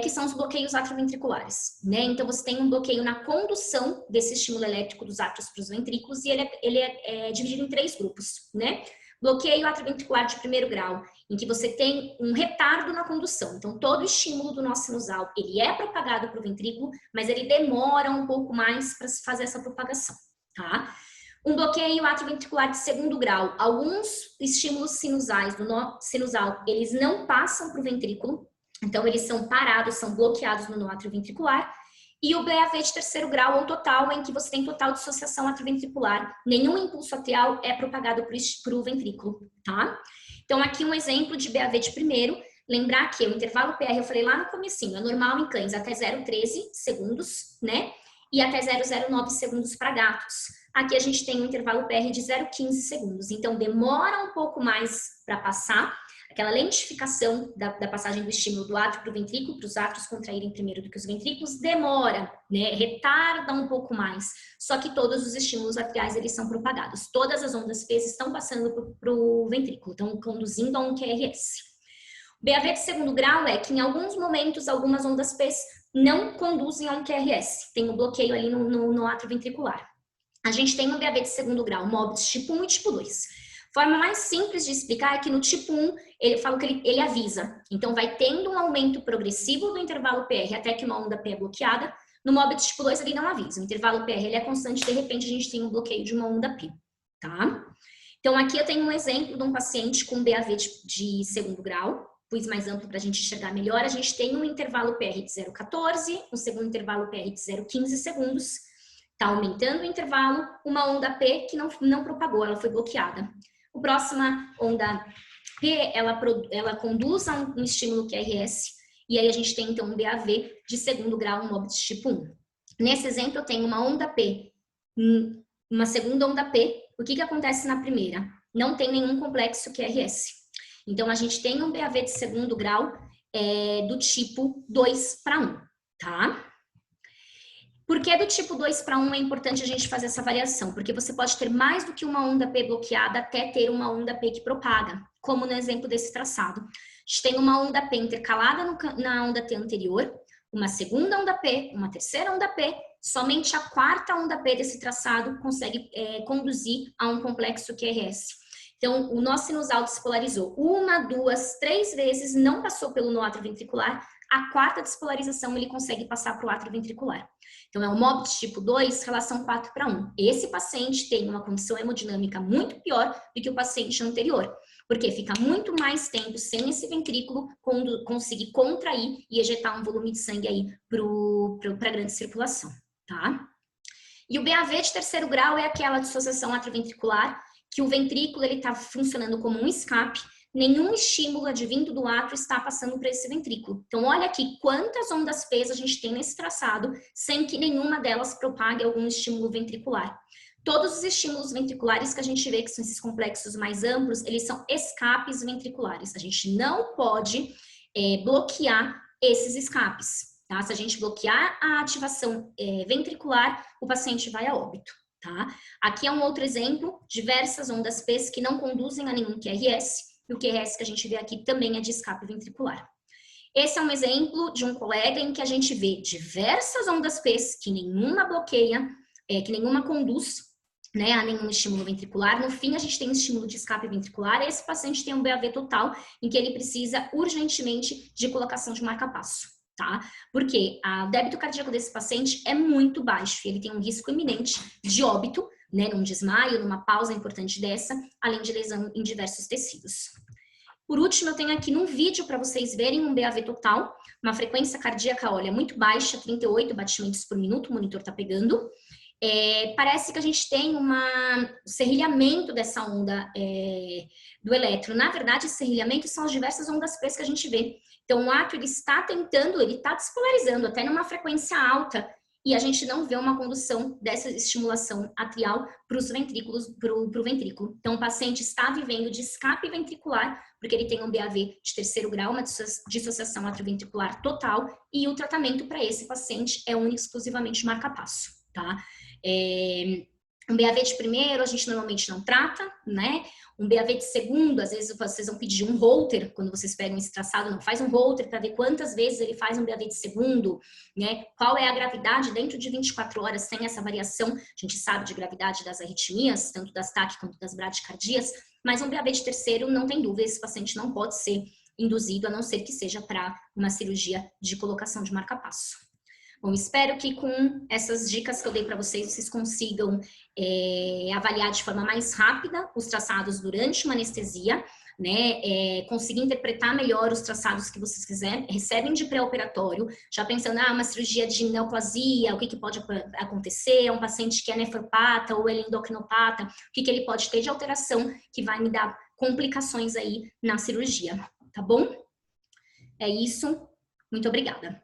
que são os bloqueios atrioventriculares, né? Então, você tem um bloqueio na condução desse estímulo elétrico dos átrios para os ventrículos, e ele é dividido em 3 grupos, né? Bloqueio atrioventricular de primeiro grau, em que você tem um retardo na condução. Então, todo o estímulo do nosso sinusal, ele é propagado para o ventrículo, mas ele demora um pouco mais para se fazer essa propagação, tá? Um bloqueio atrioventricular de segundo grau. Alguns estímulos sinusais do sinusal, eles não passam para o ventrículo, então eles são parados, são bloqueados no nó atrioventricular. E o BAV de terceiro grau ou total, em que você tem total dissociação atrioventricular. Nenhum impulso atrial é propagado para o ventrículo, tá? Então aqui um exemplo de BAV de primeiro. Lembrar que o intervalo PR, eu falei lá no comecinho, é normal em cães até 0,13 segundos, né? E até 0,09 segundos para gatos. Aqui a gente tem um intervalo PR de 0,15 segundos, então demora um pouco mais para passar, aquela lentificação da passagem do estímulo do átrio para o ventrículo, para os átrios contraírem primeiro do que os ventrículos, demora, né? Retarda um pouco mais, só que todos os estímulos atriais eles são propagados, todas as ondas P estão passando para o ventrículo, estão conduzindo a um QRS. O BAV de segundo grau é que em alguns momentos algumas ondas P não conduzem a um QRS, tem um bloqueio ali no átrio ventricular. A gente tem um BAV de segundo grau, MOBITS tipo 1 e tipo 2. Forma mais simples de explicar é que no tipo 1, ele fala que ele avisa. Então, vai tendo um aumento progressivo do intervalo PR até que uma onda P é bloqueada. No MOBITS tipo 2, ele não avisa. O intervalo PR ele é constante, de repente a gente tem um bloqueio de uma onda P, tá? Então, aqui eu tenho um exemplo de um paciente com BAV de segundo grau. Pus mais amplo para a gente enxergar melhor. A gente tem um intervalo PR de 0,14, um segundo intervalo PR de 0,15 segundos. Está aumentando o intervalo, uma onda P que não propagou, ela foi bloqueada. A próxima onda P, ela conduz a um estímulo QRS, e aí a gente tem então um BAV de segundo grau, um MOBITS tipo 1. Nesse exemplo eu tenho uma onda P, uma segunda onda P. O que acontece na primeira? Não tem nenhum complexo QRS. Então a gente tem um BAV de segundo grau do tipo 2:1, tá? Por que do tipo 2:1 é importante a gente fazer essa variação? Porque você pode ter mais do que uma onda P bloqueada até ter uma onda P que propaga, como no exemplo desse traçado. A gente tem uma onda P intercalada na onda T anterior, uma segunda onda P, uma terceira onda P, somente a quarta onda P desse traçado consegue conduzir a um complexo QRS. Então, o nosso sinusal despolarizou 1, 2, 3 vezes, não passou pelo nó atrioventricular, a quarta despolarização ele consegue passar para o átrio ventricular. Então, é o MOBIT tipo 2, relação 4:1. Esse paciente tem uma condição hemodinâmica muito pior do que o paciente anterior, porque fica muito mais tempo sem esse ventrículo conseguir contrair e ejetar um volume de sangue aí para a grande circulação, tá? E o BAV de terceiro grau é aquela dissociação atrioventricular que o ventrículo ele está funcionando como um escape, nenhum estímulo advindo do átrio está passando para esse ventrículo. Então, olha aqui quantas ondas P a gente tem nesse traçado, sem que nenhuma delas propague algum estímulo ventricular. Todos os estímulos ventriculares que a gente vê, que são esses complexos mais amplos, eles são escapes ventriculares. A gente não pode bloquear esses escapes, tá? Se a gente bloquear a ativação ventricular, o paciente vai a óbito. Tá? Aqui é um outro exemplo, diversas ondas P que não conduzem a nenhum QRS, e o QRS que a gente vê aqui também é de escape ventricular. Esse é um exemplo de um colega em que a gente vê diversas ondas P que nenhuma bloqueia, que nenhuma conduz, né, a nenhum estímulo ventricular. No fim, a gente tem um estímulo de escape ventricular, e esse paciente tem um BAV total, em que ele precisa urgentemente de colocação de marca-passo. Tá? Porque o débito cardíaco desse paciente é muito baixo, ele tem um risco iminente de óbito, né, num desmaio, numa pausa importante dessa, além de lesão em diversos tecidos. Por último, eu tenho aqui num vídeo para vocês verem um BAV total, uma frequência cardíaca, olha, muito baixa, 38 batimentos por minuto, o monitor está pegando. Parece que a gente tem um serrilhamento dessa onda do elétron. Na verdade, esse serrilhamento são as diversas ondas P que a gente vê. Então, o átrio, ele está despolarizando até numa frequência alta, e a gente não vê uma condução dessa estimulação atrial para os ventrículos, para o ventrículo. Então, o paciente está vivendo de escape ventricular, porque ele tem um BAV de terceiro grau, uma dissociação atrioventricular total, e o tratamento para esse paciente é único e exclusivamente marca-passo, tá? Um BAV de primeiro a gente normalmente não trata, né? Um BAV de segundo, às vezes vocês vão pedir um Holter, quando vocês pegam esse traçado, não faz um Holter para ver quantas vezes ele faz um BAV de segundo, né? Qual é a gravidade dentro de 24 horas sem essa variação? A gente sabe de gravidade das arritmias, tanto das TAC quanto das bradicardias, mas um BAV de terceiro, não tem dúvida, esse paciente não pode ser induzido, a não ser que seja para uma cirurgia de colocação de marca-passo. Bom, espero que com essas dicas que eu dei para vocês consigam avaliar de forma mais rápida os traçados durante uma anestesia, né? Conseguir interpretar melhor os traçados que vocês recebem de pré-operatório, já pensando, uma cirurgia de neoplasia, o que pode acontecer, é um paciente que é nefropata ou ele é endocrinopata, o que ele pode ter de alteração que vai me dar complicações aí na cirurgia, tá bom? É isso, muito obrigada.